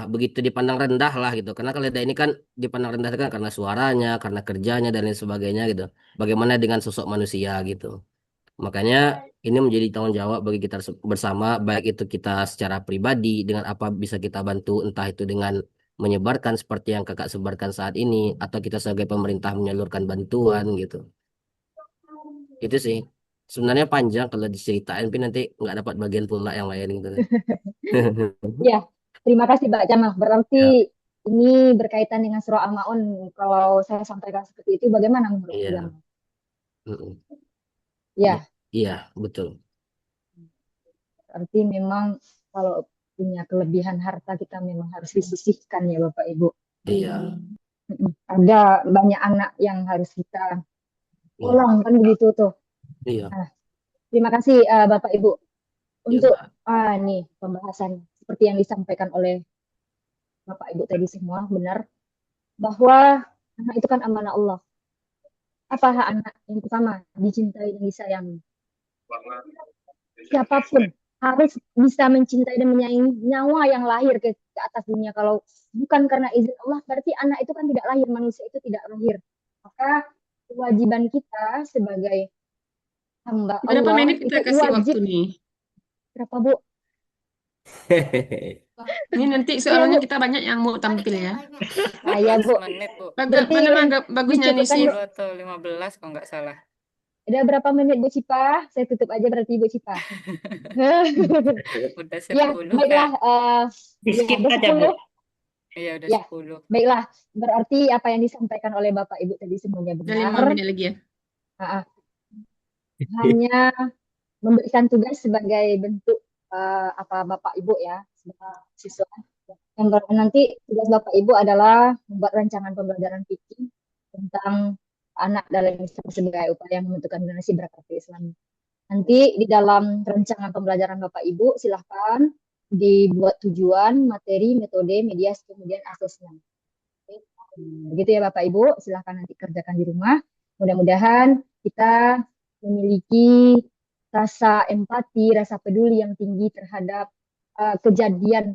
begitu dipandang rendah lah gitu. Karena keledai ini kan dipandang rendah kan karena suaranya, karena kerjanya dan lain sebagainya gitu. Bagaimana dengan sosok manusia gitu. Makanya ini menjadi tanggung jawab bagi kita bersama, baik itu kita secara pribadi dengan apa bisa kita bantu, entah itu dengan menyebarkan seperti yang kakak sebarkan saat ini, atau kita sebagai pemerintah menyalurkan bantuan gitu. Itu sih. Sebenarnya panjang kalau diceritain, tapi nanti nggak dapat bagian pula yang lain gitu. Ya, terima kasih Pak Jamal. Berarti Ya, ini berkaitan dengan surah Al-Maun. Kalau saya sampaikan seperti itu, bagaimana menurut Pak iya, Jamal? mm-mm. Ya, Iya, betul. berarti memang kalau punya kelebihan harta kita memang harus disisihkan ya Bapak Ibu. Iya, Ada banyak anak yang harus kita iya, tolong kan begitu tuh. iya, Nah, terima kasih Bapak Ibu iya, untuk Kak. nih pembahasan seperti yang disampaikan oleh Bapak Ibu tadi semua benar bahwa anak itu kan amanah Allah. Apa hak anak? Yang pertama, dicintai dan disayangi. Siapapun harus bisa mencintai dan menyayangi nyawa yang lahir ke atas dunia. Kalau bukan karena izin Allah, berarti anak itu kan tidak lahir, manusia itu tidak lahir. Maka kewajiban kita sebagai hamba Berapa Allah menit itu kita kasih wajib. waktu nih? Berapa Bu? Ini nanti Iya soalnya Bu, kita banyak yang mau tampil ya. saya Bu. 15 menit, Bu. Berarti Mana bagusnya nih sih? dicukupkan Bu. 10 atau 15 kalau nggak salah. Ada berapa menit Bu Cipa? Saya tutup aja berarti Bu Cipa. Udah Ya, 10, baiklah. Kak. Ya, Skip udah aja, 10. Bu. Iya, udah Ya, 10. baiklah. Berarti apa yang disampaikan oleh Bapak Ibu tadi semuanya Udah 5 benar. menit lagi ya. Ah, hanya memberikan tugas sebagai bentuk Bapak Ibu ya sebagai siswa. Yang nanti tugas Bapak Ibu adalah membuat rancangan pembelajaran fikih tentang anak dalam Islam sebagai upaya membentukkan generasi berkah Islam. Nanti di dalam rancangan pembelajaran Bapak Ibu silahkan dibuat tujuan, materi, metode, media, kemudian asesmen. Begitu ya Bapak Ibu, silahkan nanti kerjakan di rumah. Mudah-mudahan kita memiliki rasa empati, rasa peduli yang tinggi terhadap kejadian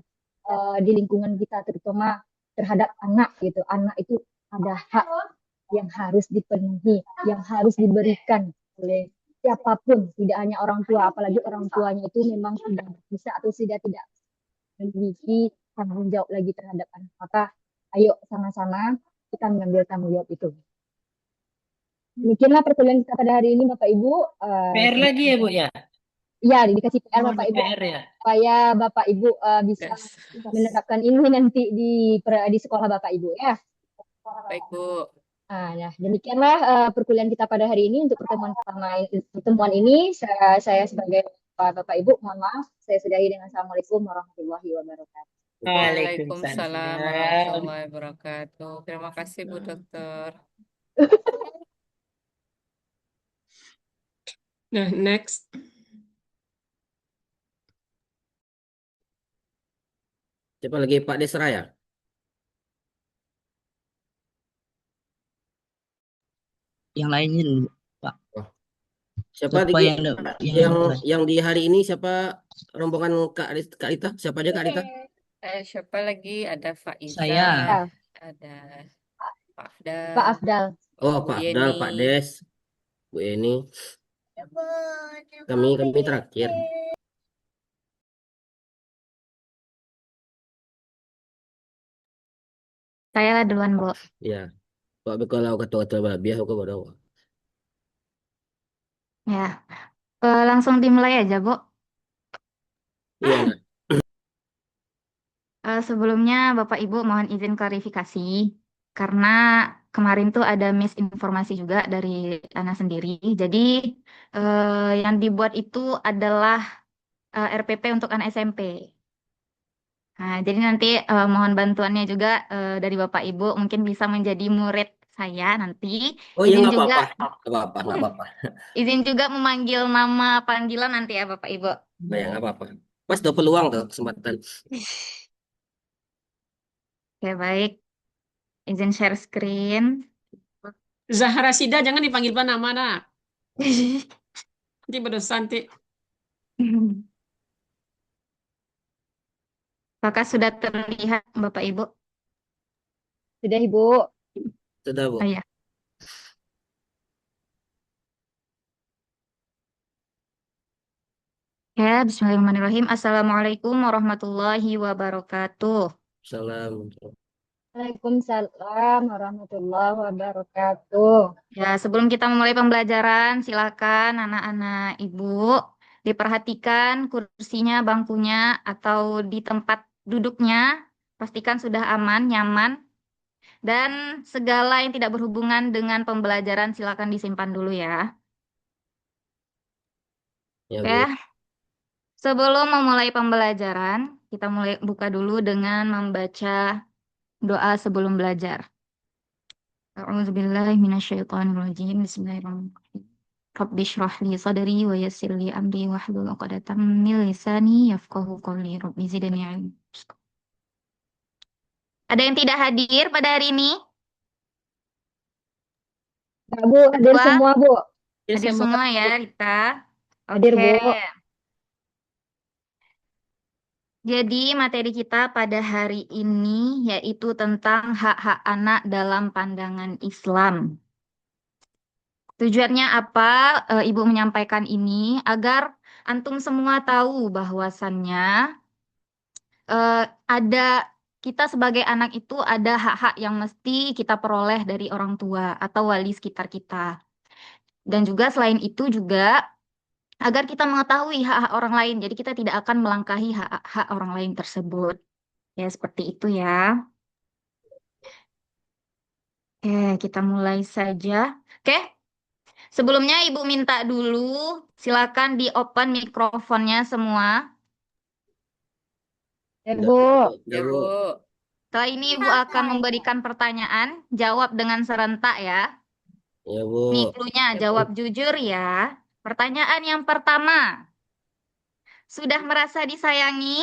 di lingkungan kita, terutama terhadap anak gitu. Anak itu ada hak yang harus dipenuhi, yang harus diberikan oleh siapapun, tidak hanya orang tua, apalagi orang tuanya itu memang sudah bisa atau sudah tidak memiliki tanggung jawab lagi terhadap anak. Maka ayo sama-sama kita mengambil tanggung jawab itu. Demikianlah perkuliahan kita pada hari ini, Bapak Ibu. PR lagi ya, Bu ya? Ya, dikasih PR Oh, Bapak ada Ibu PR ya. supaya Bapak Ibu bisa Yes. menerapkan ini nanti di sekolah Bapak Ibu ya. Baik, Bu. Nah, demikianlah perkuliahan kita pada hari ini untuk pertemuan ini. Saya sebagai Bapak Ibu, mohon maaf, saya sudahi dengan Assalamualaikum warahmatullahi wabarakatuh. Waalaikumsalam warahmatullahi wabarakatuh. Terima kasih, Bu Dokter. Nah, next. Siapa lagi, Pak Desra ya? Yang lainnya dulu, Pak. Siapa Siapa lagi? Yang di hari ini siapa rombongan Kak Rita? Siapa aja Kak Rita? Siapa lagi? Ada Faiza, Saya. ada Pak Afdal. Pak Afdal. Oh, Bu Pak Afdal, Yeni. Pak Des, Bu Eni. Kami terakhir. Saya lah duluan, Bu. Ya. Pak kalau ketua-ketua balabiah aku baru. Ya. Langsung dimulai aja, Bu. Iya, nah. Sebelumnya Bapak Ibu mohon izin klarifikasi karena kemarin tuh ada misinformasi juga dari Ana sendiri. Jadi yang dibuat itu adalah RPP untuk anak SMP. Nah, jadi nanti mohon bantuannya juga dari Bapak Ibu mungkin bisa menjadi murid saya nanti. Oh iya, Izin nggak juga apa-apa, nggak apa-apa. izin juga memanggil nama panggilan nanti ya Bapak Ibu. Nah, ya, nggak apa-apa. Mas udah peluang tuh kesempatan. Oke, baik. Izin share screen. Zahra Sida jangan dipanggil Pak nama, nak. Nanti berdosa nanti. Apakah sudah terlihat Bapak Ibu? Sudah, Ibu. Sudah, Bu. Oh iya. Ya, bismillahirrahmanirrahim. Assalamualaikum warahmatullahi wabarakatuh. Salam. Waalaikumsalam warahmatullahi wabarakatuh. Ya, sebelum kita memulai pembelajaran, silakan anak-anak Ibu diperhatikan kursinya, bangkunya, atau di tempat duduknya. Pastikan sudah aman, nyaman. Dan segala yang tidak berhubungan dengan pembelajaran silakan disimpan dulu ya. Ya, Oke. Bu. Sebelum memulai pembelajaran, kita mulai buka dulu dengan membaca doa sebelum belajar. A'udzubillahi minasyaitonirrajim. Bismillahirrahmanirrahim. Rabbi shrah li sadri wa yassir li amri wahlul 'uqdatam min lisani yafqahu qawli. Rabbi zidni ilma. Ada yang tidak hadir pada hari ini? Nah, Bu, hadir Kedua, semua, Bu. hadir semua ya, Rita. Hadir, Bu. Oke. Jadi materi kita pada hari ini yaitu tentang hak-hak anak dalam pandangan Islam. Tujuannya apa? Ibu menyampaikan ini agar antum semua tahu bahwasannya ada kita sebagai anak itu ada hak-hak yang mesti kita peroleh dari orang tua atau wali sekitar kita. Dan juga selain itu juga agar kita mengetahui hak-hak orang lain. Jadi kita tidak akan melangkahi hak-hak orang lain tersebut. Ya, seperti itu ya. Oke, kita mulai saja. Oke, sebelumnya Ibu minta dulu, silakan di-open mikrofonnya semua. Ya, Bu. Ya, Bu. Setelah ini Ibu akan memberikan pertanyaan, jawab dengan serentak ya. Ya, Bu. Nih cluenya, jawab jujur ya. Pertanyaan yang pertama, sudah merasa disayangi?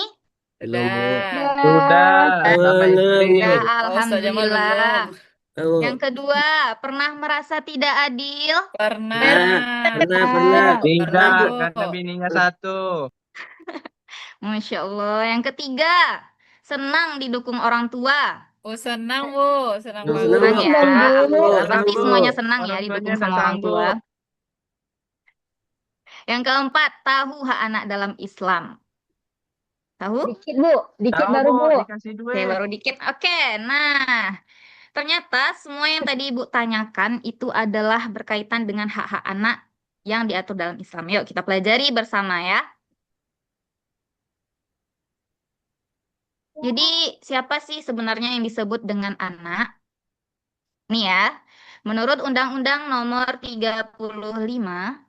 Belum, Bu. Sudah. Sudah. Sudah, Oh, saja mah alhamdulillah. belum. Yang kedua, pernah merasa tidak adil? Pernah. Pernah. Pernah, Bu. karena bininya satu. Masya Allah. Yang ketiga, senang didukung orang tua. Oh, senang, Bu. Senang Senang, Senang Bu. ya. Senang, Bu. Pasti Senang, Bu. semuanya senang ya Orang tuanya didukung nggak sama orang tua. sanggup. Yang keempat, tahu hak anak dalam Islam. Tahu? Dikit, Bu. Dikit Tahu, baru, Bu, Bu. dikasih Oke, duit. baru dikit. Oke, nah ternyata semua yang tadi Ibu tanyakan itu adalah berkaitan dengan hak-hak anak yang diatur dalam Islam. Yuk kita pelajari bersama ya. Jadi siapa sih sebenarnya yang disebut dengan anak? Nih ya, menurut Undang-Undang Nomor 35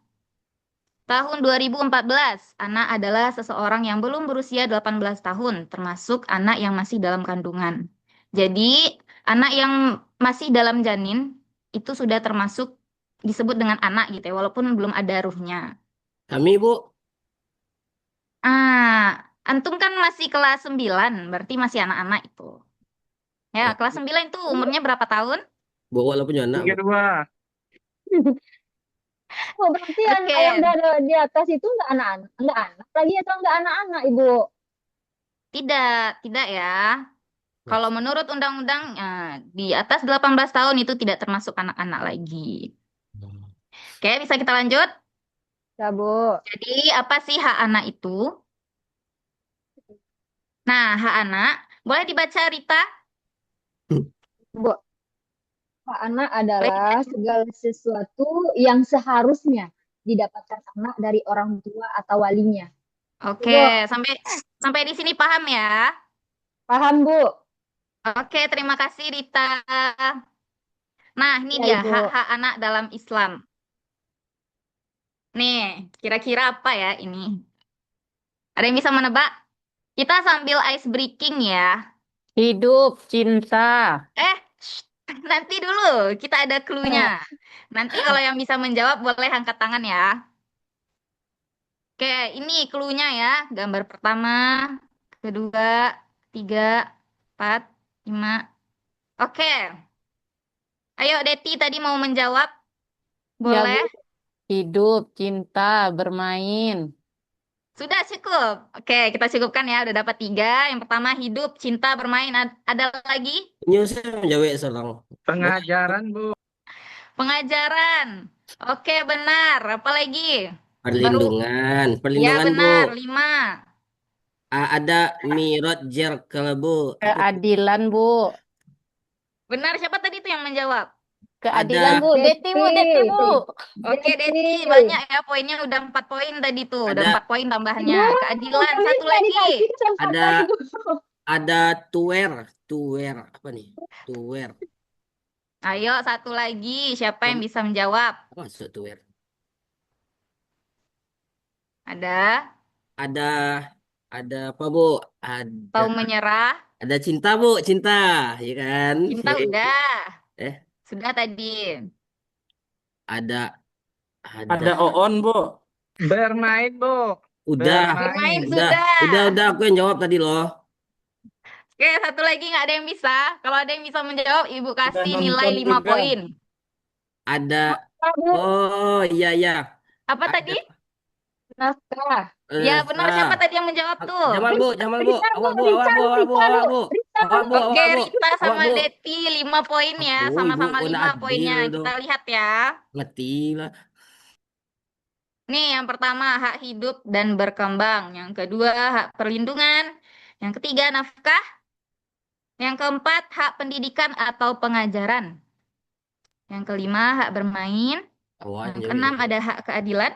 Tahun 2014, anak adalah seseorang yang belum berusia 18 tahun, termasuk anak yang masih dalam kandungan. Jadi, anak yang masih dalam janin itu sudah termasuk disebut dengan anak gitu ya, walaupun belum ada ruhnya. Kami, Bu. Antum kan masih kelas 9, berarti masih anak-anak itu. Ya, kelas 9 itu umurnya berapa tahun? Bu, walaupun anak, Bu. 32. Oh, berarti yang Oke. di atas itu nggak anak-anak, nggak anak lagi atau nggak anak-anak, Ibu? Tidak ya. Kalau menurut undang-undang di atas 18 tahun itu tidak termasuk anak-anak lagi. Oke, bisa kita lanjut? Ya, Bu. Jadi apa sih hak anak itu? Nah, hak anak boleh dibaca Rita? Bu, hak anak adalah segala sesuatu yang seharusnya didapatkan anak dari orang tua atau walinya. Oke, Bu. sampai di sini paham ya? Paham, Bu? Oke, terima kasih Rita. Nah, ini Ya, dia Ibu. hak-hak anak dalam Islam. Nih, kira-kira apa ya ini? Ada yang bisa menebak? Kita sambil ice breaking ya. Hidup, cinta. Nanti dulu, kita ada clue-nya. Nanti kalau yang bisa menjawab boleh angkat tangan ya. Oke, ini clue-nya ya. Gambar pertama, kedua, tiga, 4, 5. Oke. Ayo Deti tadi mau menjawab. Ya, Boleh? Bu. Hidup, cinta, bermain. Sudah cukup. Oke, kita cukupkan ya. Udah dapat 3. Yang pertama hidup, cinta, bermain. Ada lagi? Ini saya menjawab selang. Pengajaran, Bu. Pengajaran. Oke, benar. Apa lagi? Perlindungan, Ya perlindungan, Bu. benar, 5. Ada mirot jerkel, Bu. Keadilan, Bu. Benar, siapa tadi tuh yang menjawab? Keadilan, Bu. Deti, Bu. Oke, Deti. Banyak ya poinnya. Udah 4 poin tadi tuh. Udah 4 poin tambahannya. Keadilan. Satu lagi. Ada tuwer apa nih? Tuwer. Ayo, satu lagi. Siapa yang bisa menjawab? Apa maksud tuwer? Ada? Ada apa, Bu? Tahu menyerah? Ada cinta, Bu, cinta, ya kan? Cinta udah. Sudah tadi. Ada Oon, Bu. Bermain, Bu. Udah, Bermain udah aku yang jawab tadi loh. Oke, satu lagi nggak ada yang bisa. Kalau ada yang bisa menjawab, Ibu kasih nilai nonton 5 juga. poin. Ada. Oh, iya. Apa tadi? Nafkah. Ya benar, siapa tadi yang menjawab tuh? Jamal, Bu. Awak, Bu. Oke, Rita sama Deti 5 poin ya. Sama-sama Ibu, 5 poinnya. adil Kita dong. lihat ya. Ngerti lah. Nih, yang pertama hak hidup dan berkembang. Yang kedua hak perlindungan. Yang ketiga nafkah. Yang keempat hak pendidikan atau pengajaran. Yang kelima hak bermain. Yang keenam ada hak keadilan.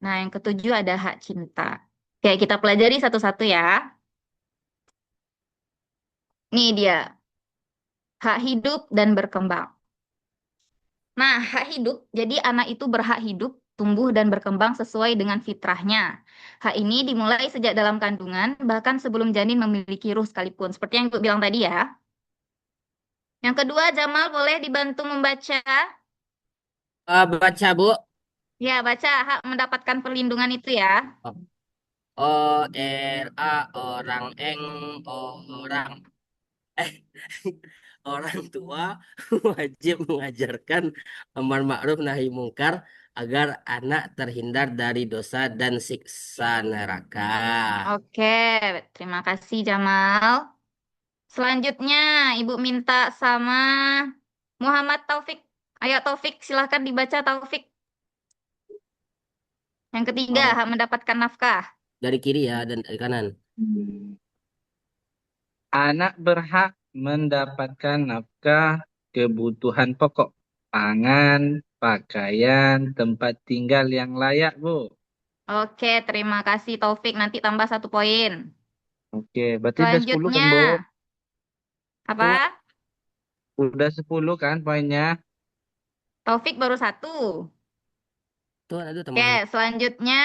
Nah, yang ketujuh ada hak cinta. Oke, kita pelajari satu-satu ya. Nih dia. Hak hidup dan berkembang. Nah, hak hidup, jadi anak itu berhak hidup, tumbuh dan berkembang sesuai dengan fitrahnya. Hak ini dimulai sejak dalam kandungan, bahkan sebelum janin memiliki ruh sekalipun. Seperti yang Ibu bilang tadi ya. Yang kedua, Jamal boleh dibantu membaca? Baca, Bu. Ya, baca hak mendapatkan perlindungan itu ya. ORA orang orang. orang tua wajib mengajarkan amar ma'ruf nahi mungkar agar anak terhindar dari dosa dan siksa neraka. Oke, terima kasih Jamal. Selanjutnya, Ibu minta sama Muhammad Taufik. Ayo Taufik, silahkan dibaca Taufik. Yang ketiga, Oh, hak mendapatkan nafkah. dari kiri ya dan dari kanan. Anak berhak mendapatkan nafkah kebutuhan pokok, pangan, pakaian, tempat tinggal yang layak, Bu. Oke, terima kasih Taufik. Nanti tambah 1 poin. Oke, berarti udah 10 kan, Selanjutnya, Bu? apa? Udah 10 kan poinnya? Taufik baru 1. Tuh ada Oke, tambahan. selanjutnya,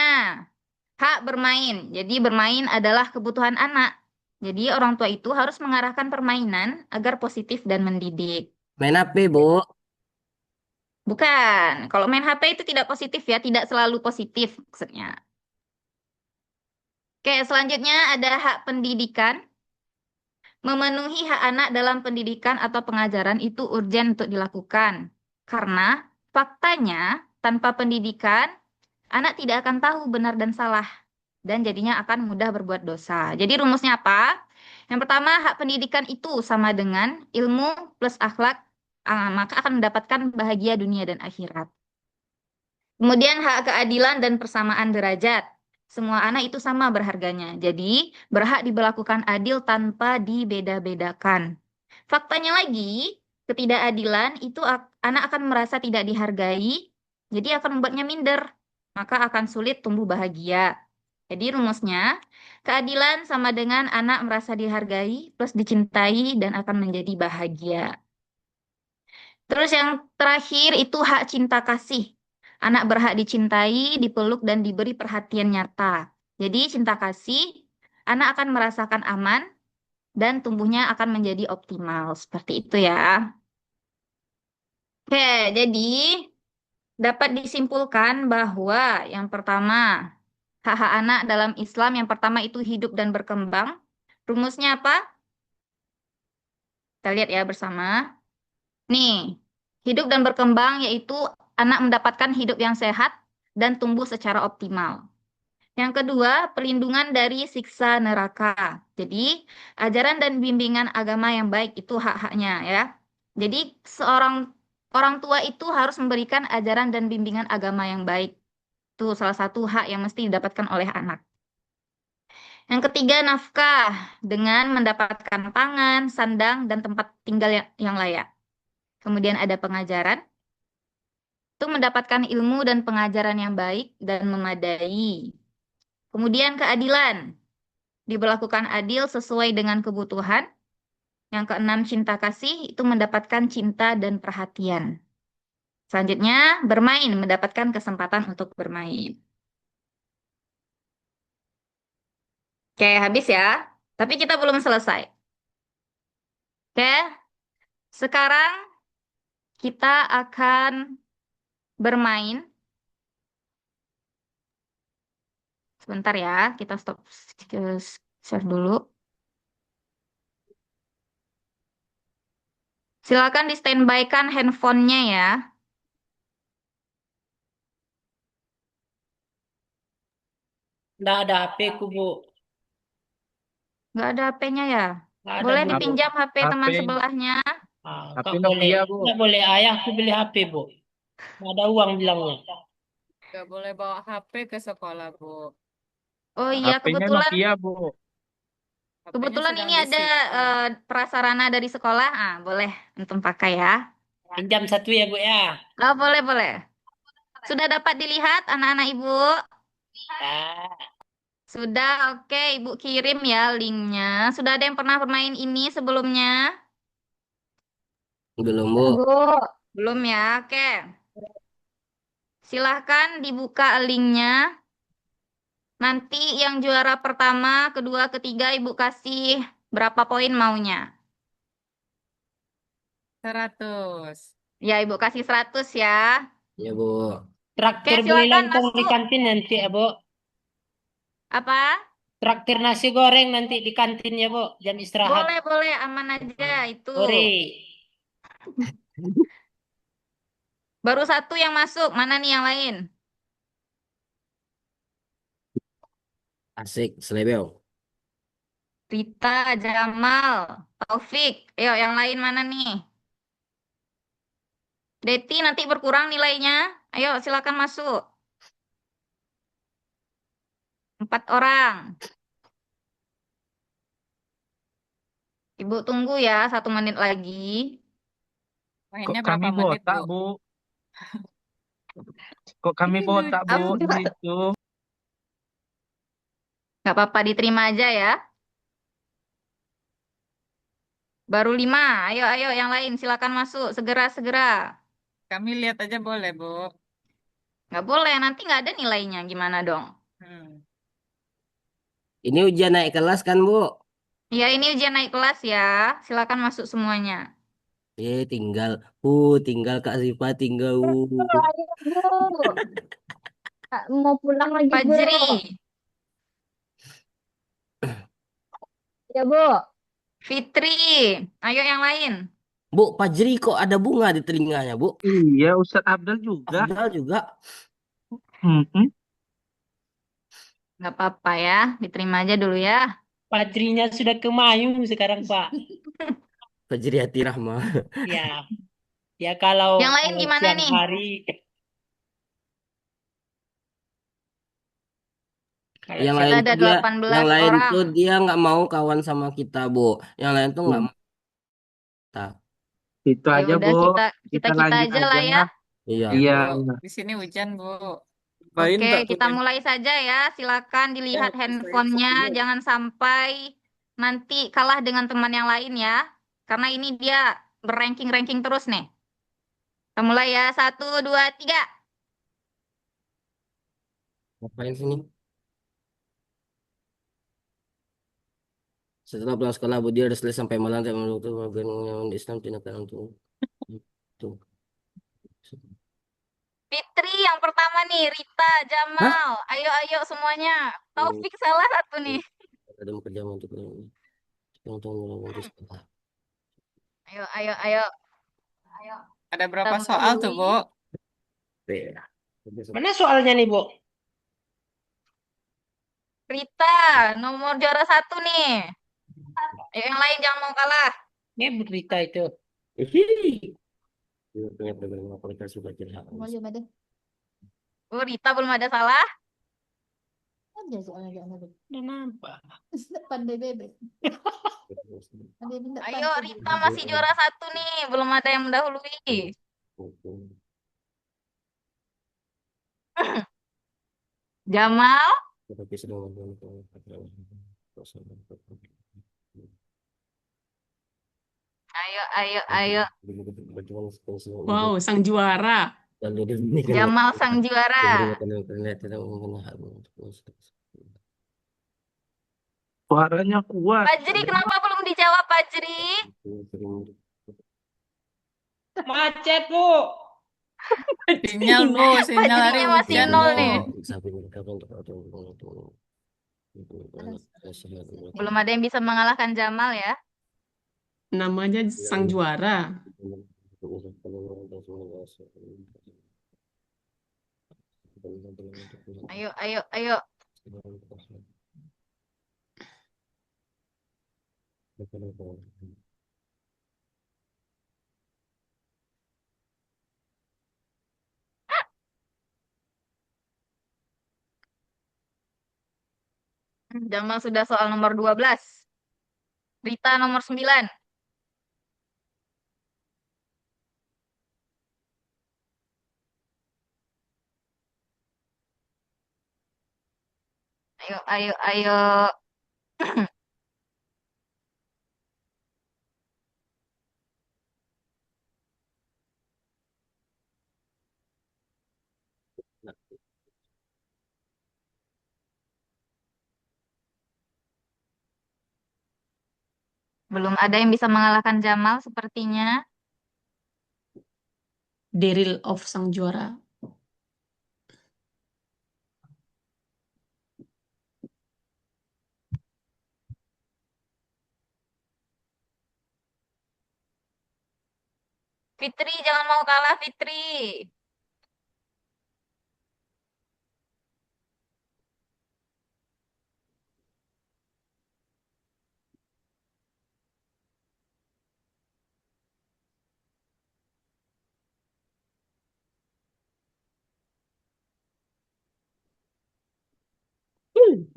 hak bermain. Jadi bermain adalah kebutuhan anak. Jadi orang tua itu harus mengarahkan permainan agar positif dan mendidik. Main HP, Bu. Bukan, kalau main HP itu tidak positif ya, tidak selalu positif maksudnya. Oke, selanjutnya ada hak pendidikan. Memenuhi hak anak dalam pendidikan atau pengajaran itu urgen untuk dilakukan. Karena faktanya tanpa pendidikan, anak tidak akan tahu benar dan salah. Dan jadinya akan mudah berbuat dosa. Jadi rumusnya apa? Yang pertama, hak pendidikan itu sama dengan ilmu plus akhlak, maka akan mendapatkan bahagia dunia dan akhirat. Kemudian hak keadilan dan persamaan derajat. Semua anak itu sama berharganya. Jadi berhak diberlakukan adil tanpa dibeda-bedakan. Faktanya lagi, ketidakadilan itu anak akan merasa tidak dihargai, jadi akan membuatnya minder. Maka akan sulit tumbuh bahagia. Jadi rumusnya, keadilan sama dengan anak merasa dihargai plus dicintai dan akan menjadi bahagia. Terus yang terakhir itu hak cinta kasih. Anak berhak dicintai, dipeluk, dan diberi perhatian nyata. Jadi cinta kasih, anak akan merasakan aman dan tumbuhnya akan menjadi optimal. Seperti itu ya. Oke, jadi dapat disimpulkan bahwa yang pertama, hak-hak anak dalam Islam yang pertama itu hidup dan berkembang. Rumusnya apa? Kita lihat ya bersama. Nih, hidup dan berkembang yaitu anak mendapatkan hidup yang sehat dan tumbuh secara optimal. Yang kedua, perlindungan dari siksa neraka. Jadi, ajaran dan bimbingan agama yang baik itu hak-haknya ya. Jadi, seorang orang tua itu harus memberikan ajaran dan bimbingan agama yang baik. Itu salah satu hak yang mesti didapatkan oleh anak. Yang ketiga, nafkah dengan mendapatkan pangan, sandang, dan tempat tinggal yang layak. Kemudian ada pengajaran, itu mendapatkan ilmu dan pengajaran yang baik dan memadai. Kemudian keadilan, diberlakukan adil sesuai dengan kebutuhan. Yang keenam, cinta kasih, itu mendapatkan cinta dan perhatian. Selanjutnya, bermain, mendapatkan kesempatan untuk bermain. Oke, habis ya. Tapi kita belum selesai. Oke, sekarang kita akan bermain. Sebentar ya, kita stop share dulu. Silakan di standby-kan handphonenya ya. Nggak ada HP ku, Bu. Nggak ada HP-nya ya? Nggak ada, Boleh Bu. dipinjam HP teman HP, sebelahnya. HP Nggak boleh. Nokia, Bu. Nggak boleh. Ayahku beli HP, Bu. Nggak ada uang bilangnya. Gak boleh bawa HP ke sekolah, Bu. Oh iya, HP-nya kebetulan Nokia, Bu. kebetulan sedang ini ada disita. prasarana dari sekolah. Ah, boleh antum pakai ya. Pinjam 1 ya, Bu ya. Oh, boleh, boleh. Sudah dapat dilihat anak-anak Ibu? Ya. Sudah, oke. Ibu kirim ya linknya. Sudah ada yang pernah bermain ini sebelumnya? Belum, Bu. Belum ya, oke. Silahkan dibuka linknya. Nanti yang juara pertama, kedua, ketiga Ibu kasih berapa poin maunya? 100. Ya, Ibu kasih 100 ya. Ya, Bu. Oke, Traktir beli silakan lontong di masuk. kantin nanti ya, Bu. Apa? Traktir nasi goreng nanti di kantin ya, Bu, jam istirahat. Boleh, aman aja itu. Sore. Baru satu yang masuk, mana nih yang lain? Asik, selebeo. Rita, Jamal, Taufik. Ayo, yang lain mana nih? Deti nanti berkurang nilainya. Ayo, silakan masuk. 4 orang. Ibu tunggu ya 1 menit lagi. Kok Mainnya kami berapa menit, botak, Bu? Bu? Kok kami botak, Bu? Gitu. Nggak apa-apa, diterima aja ya. Baru 5. Ayo, yang lain silakan masuk. Segera. Kami lihat aja boleh, Bu. Nggak boleh, nanti nggak ada nilainya. Gimana dong? Hmm. Ini ujian naik kelas kan, Bu? Ya, ini ujian naik kelas ya. Silakan masuk semuanya. Tinggal. Tinggal Kak Ziva, tinggal. Ayo, Bu. Kak, mau pulang lagi, Bu. Fajri, Ya, Bu. Fitri. Ayo yang lain. Bu, Fajri kok ada bunga di telinganya, Bu? Iya, Ustadz Abdul juga. Abdal juga. Mm-mm. Nggak apa-apa ya. Diterima aja dulu ya. Fajrinya sudah ke Mayu sekarang, Pak. Fajri Hati Rahma. Ya, ya kalau Yang lain gimana siang nih? hari, kalau Yang siang lain Kita ada tuh dia, 18 yang lain orang. tuh dia nggak mau kawan sama kita, Bu. Yang lain tuh nggak mau kita. Itu Ya aja, udah Bu. kita Lanjut aja aja. lah ya. Iya. Ya, Iya. Bu. Di sini hujan, Bu. Main Oke, tak tuh kita main? mulai saja ya. Silakan dilihat handphonenya. Jangan sampai nanti kalah dengan teman yang lain ya. Karena ini dia berranking-ranking terus nih. Kita mulai ya. 1, 2, 3. Ngapain sini? Setelah pulang sekolah, Budi harus les sampai malam dan menuntut bagian Islam tindakan untuk itu. Fitri yang pertama nih. Rita, Jamal. Ayo semuanya. Taufik salah satu nih. Ada kerja untuk untuk sekolah. Ayo. Ada berapa Kita soal tuh, Bu? mana soalnya nih, Bu? Rita, nomor juara 1 nih. Ayo yang lain jangan mau kalah. Ini berita itu. Oh, Rita belum ada salah. Udah nampak. Ayo, Rita masih juara 1 nih. Belum ada yang mendahului. Jamal, ayo. Wow, sang juara. Jamal sang juara. Suaranya kuat. Fajri, kenapa belum dijawab, Fajri? Macet, Bu. Sinyal, Bu. Sinyal hari Fajrinya masih hujan, 0 Bu. nih. Belum ada yang bisa mengalahkan Jamal ya. Namanya sang juara. Ayo. Jamal sudah soal nomor 12. Rita nomor 9. Ayo. Belum ada yang bisa mengalahkan Jamal sepertinya. Daryl of sang juara. Fitri, jangan mau kalah, Fitri.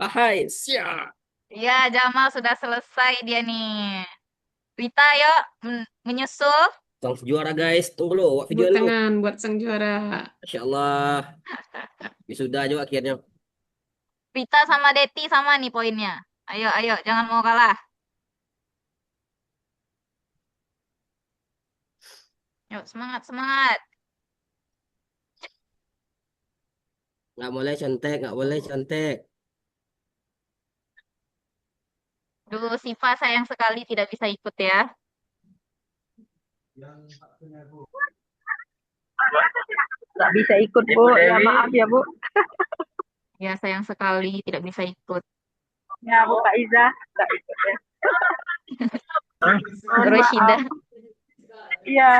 Hai, siap. Ya, Jamal sudah selesai dia nih. Rita, yuk menyusul. Sang juara guys, tunggu dulu Tepuk video dulu. tangan buat sang juara. Masya Allah, wisuda juga akhirnya. Rita sama Deti sama nih poinnya. Ayo, ayo, jangan mau kalah. Yuk, semangat, semangat. Nggak boleh contek, nggak boleh contek. Dulu Siva sayang sekali tidak bisa ikut ya. Nggak bisa ikut, Bu. Ya, maaf ya, Bu. Ya, sayang sekali tidak bisa ikut. Ya, Bu Kak Iza. Nggak ikut ya. Mohon Rosida. maaf. Iya.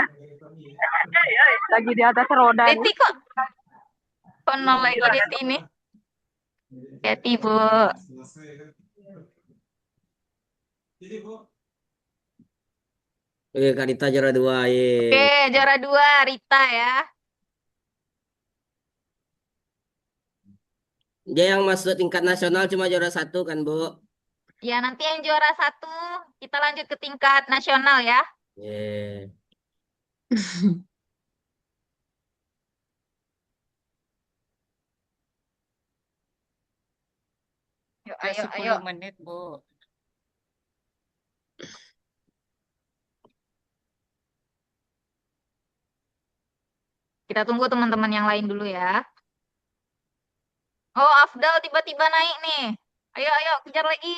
Lagi di atas roda nih. Deti kok nol lagi Deti ini? Deti, Bu. Oke, Kak Rita juara 2, ye. Oke, juara 2 Rita ya. Dia yang masuk tingkat nasional cuma juara 1 kan, Bu? Ya, nanti yang juara 1 kita lanjut ke tingkat nasional ya. Ye. Yuk, Ya, ayo, 10 ayo. menit, Bu. Kita tunggu teman-teman yang lain dulu ya. Oh, Afdal tiba-tiba naik nih. Ayo, ayo, kejar lagi.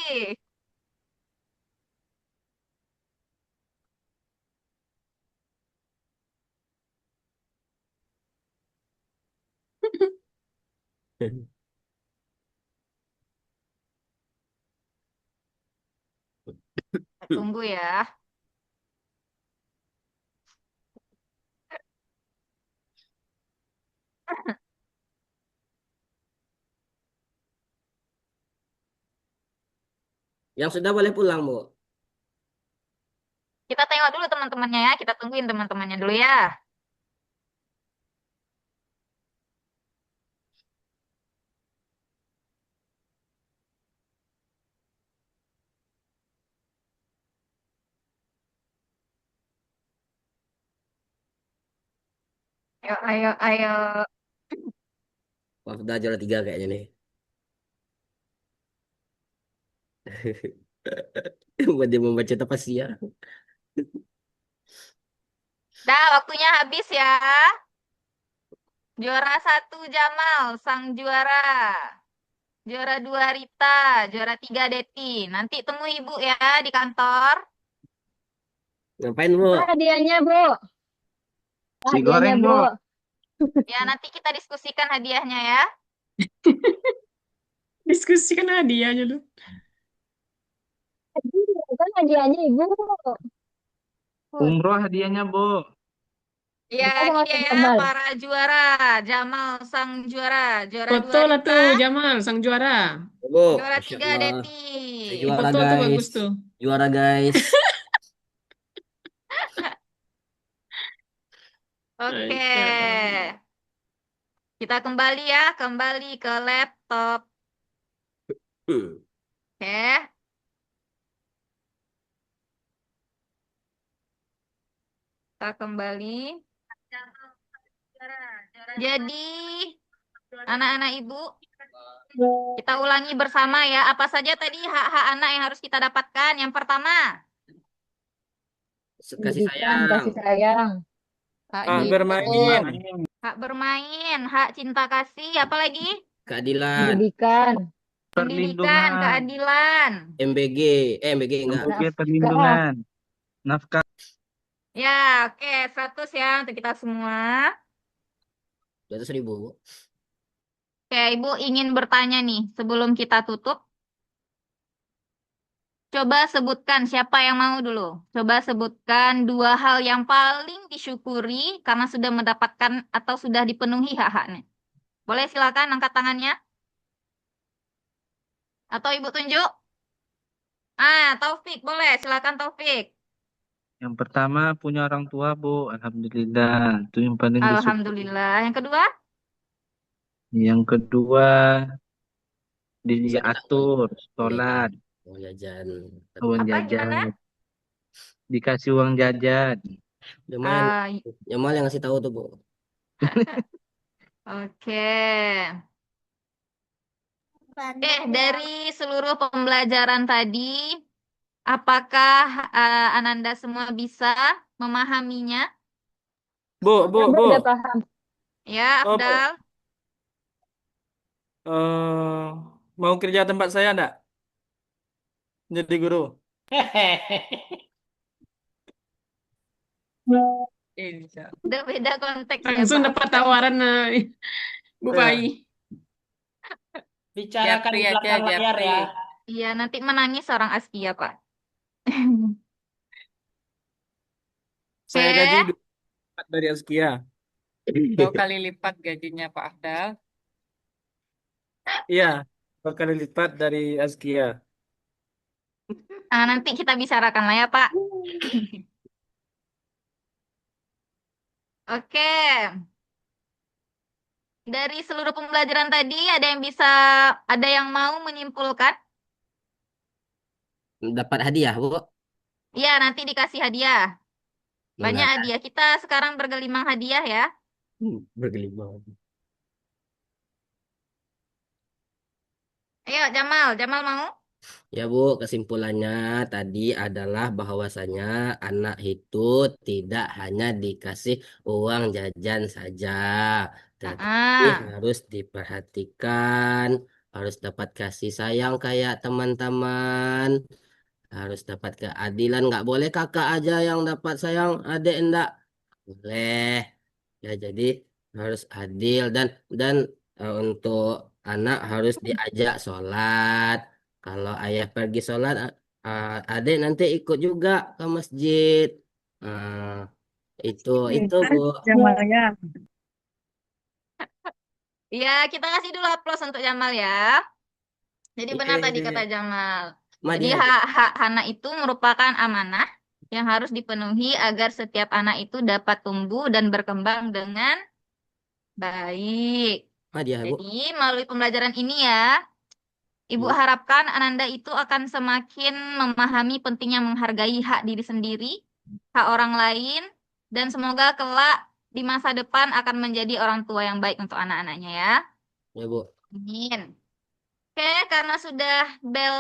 Tunggu ya. Yang sudah boleh pulang, Bu. Kita tengok dulu teman-temannya ya. Kita tungguin teman-temannya dulu ya. Ayo, ayo, ayo. Wah, udah juara 3 kayaknya nih. Buat dia membaca apa sih ya? Dah, waktunya habis ya. Juara 1 Jamal, sang juara. Juara 2 Rita, juara 3 Deti. Nanti temui Ibu ya di kantor. Ngapain, Bu? Hadiahnya, Bu. Si Hadiahnya, goreng, Bu. Bu. Ya, nanti kita diskusikan hadiahnya ya. Diskusikan hadiahnya lu. Kan hadiahnya Ibu. Umroh hadiahnya, Bu. Ya, Kita ini sama dia ya Jamal. para juara. Jamal sang juara. Juara 2 Foto lah Rita, tuh Jamal, sang juara. Bu, juara Masya 3 Allah. Deti. Saya juara, Foto tuh bagus guys. tuh. Juara, guys. Oke. Masya Allah. Kita kembali ya, kembali ke laptop. Oke. Kita kembali. Jadi, anak-anak Ibu, kita ulangi bersama ya. Apa saja tadi hak-hak anak yang harus kita dapatkan? Yang pertama, Kasih Pendidikan, sayang. kasih sayang. hak Ah, hidup, bermain. hak bermain, hak cinta kasih, apa lagi? Keadilan. Pendidikan. Pendidikan, Perlindungan. keadilan. MBG. MBG enggak. MBG perlindungan. Nafkah. Ya, oke, 100 ya untuk kita semua. 200.000. Oke, Ibu ingin bertanya nih sebelum kita tutup. Coba sebutkan siapa yang mau dulu. Coba sebutkan 2 hal yang paling disyukuri karena sudah mendapatkan atau sudah dipenuhi hak-haknya. Boleh silakan angkat tangannya. Atau Ibu tunjuk. Taufik, boleh. Silakan Taufik. Yang pertama punya orang tua, Bu. Alhamdulillah. Itu yang paling disyukuri. Alhamdulillah. Yang kedua? Yang kedua, Bisa diatur sholat, uang jajan. uang Apa, gimana? jajan. Dikasih uang jajan. Jamal, Ah, Jamal yang ngasih tahu tuh, Bu. Oke. Dari seluruh pembelajaran tadi, apakah Ananda semua bisa memahaminya? Bu, Udah paham. Ya, Oh, Bu. Afdal. Mau kerja tempat saya enggak? Jadi guru. Udah beda konteksnya, Langsung Pak dapat Afdal. tawaran Bu Iya. Pai. Bicarakan di Japri aja, belakang layar Japri. ya. Iya, nanti menangis orang Askia, Pak. Saya Oke. gaji 2 dari Askia. 2 kali lipat gajinya Pak Afdal. Iya, 2 kali lipat dari Askia. Nanti kita bicarakan lah ya, Pak. Oke. Dari seluruh pembelajaran tadi, ada yang mau menyimpulkan? Dapat hadiah, Bu. Iya, nanti dikasih hadiah. Banyak Mana? hadiah. Kita sekarang bergelimang hadiah ya. Bergelimang. Ayo, Jamal. Jamal mau? Ya, Bu, kesimpulannya tadi adalah bahwasanya anak itu tidak hanya dikasih uang jajan saja, tetapi harus diperhatikan, harus dapat kasih sayang kayak teman-teman, harus dapat keadilan. Nggak boleh kakak aja yang dapat sayang, adik enggak boleh. Ya, jadi harus adil dan untuk anak harus diajak sholat. Kalau ayah pergi sholat, adik nanti ikut juga ke masjid. Ah, itu Bu. Jamalnya. Iya, kita kasih dulu aplaus untuk Jamal ya. Jadi benar tadi kata Jamal. Jadi Dia hak anak itu merupakan amanah yang harus dipenuhi agar setiap anak itu dapat tumbuh dan berkembang dengan baik. dia Bu. Jadi melalui pembelajaran ini ya, Ibu harapkan Ananda itu akan semakin memahami pentingnya menghargai hak diri sendiri, hak orang lain, dan semoga kelak di masa depan akan menjadi orang tua yang baik untuk anak-anaknya ya. Ya Bu. Amin. Oke, karena sudah bel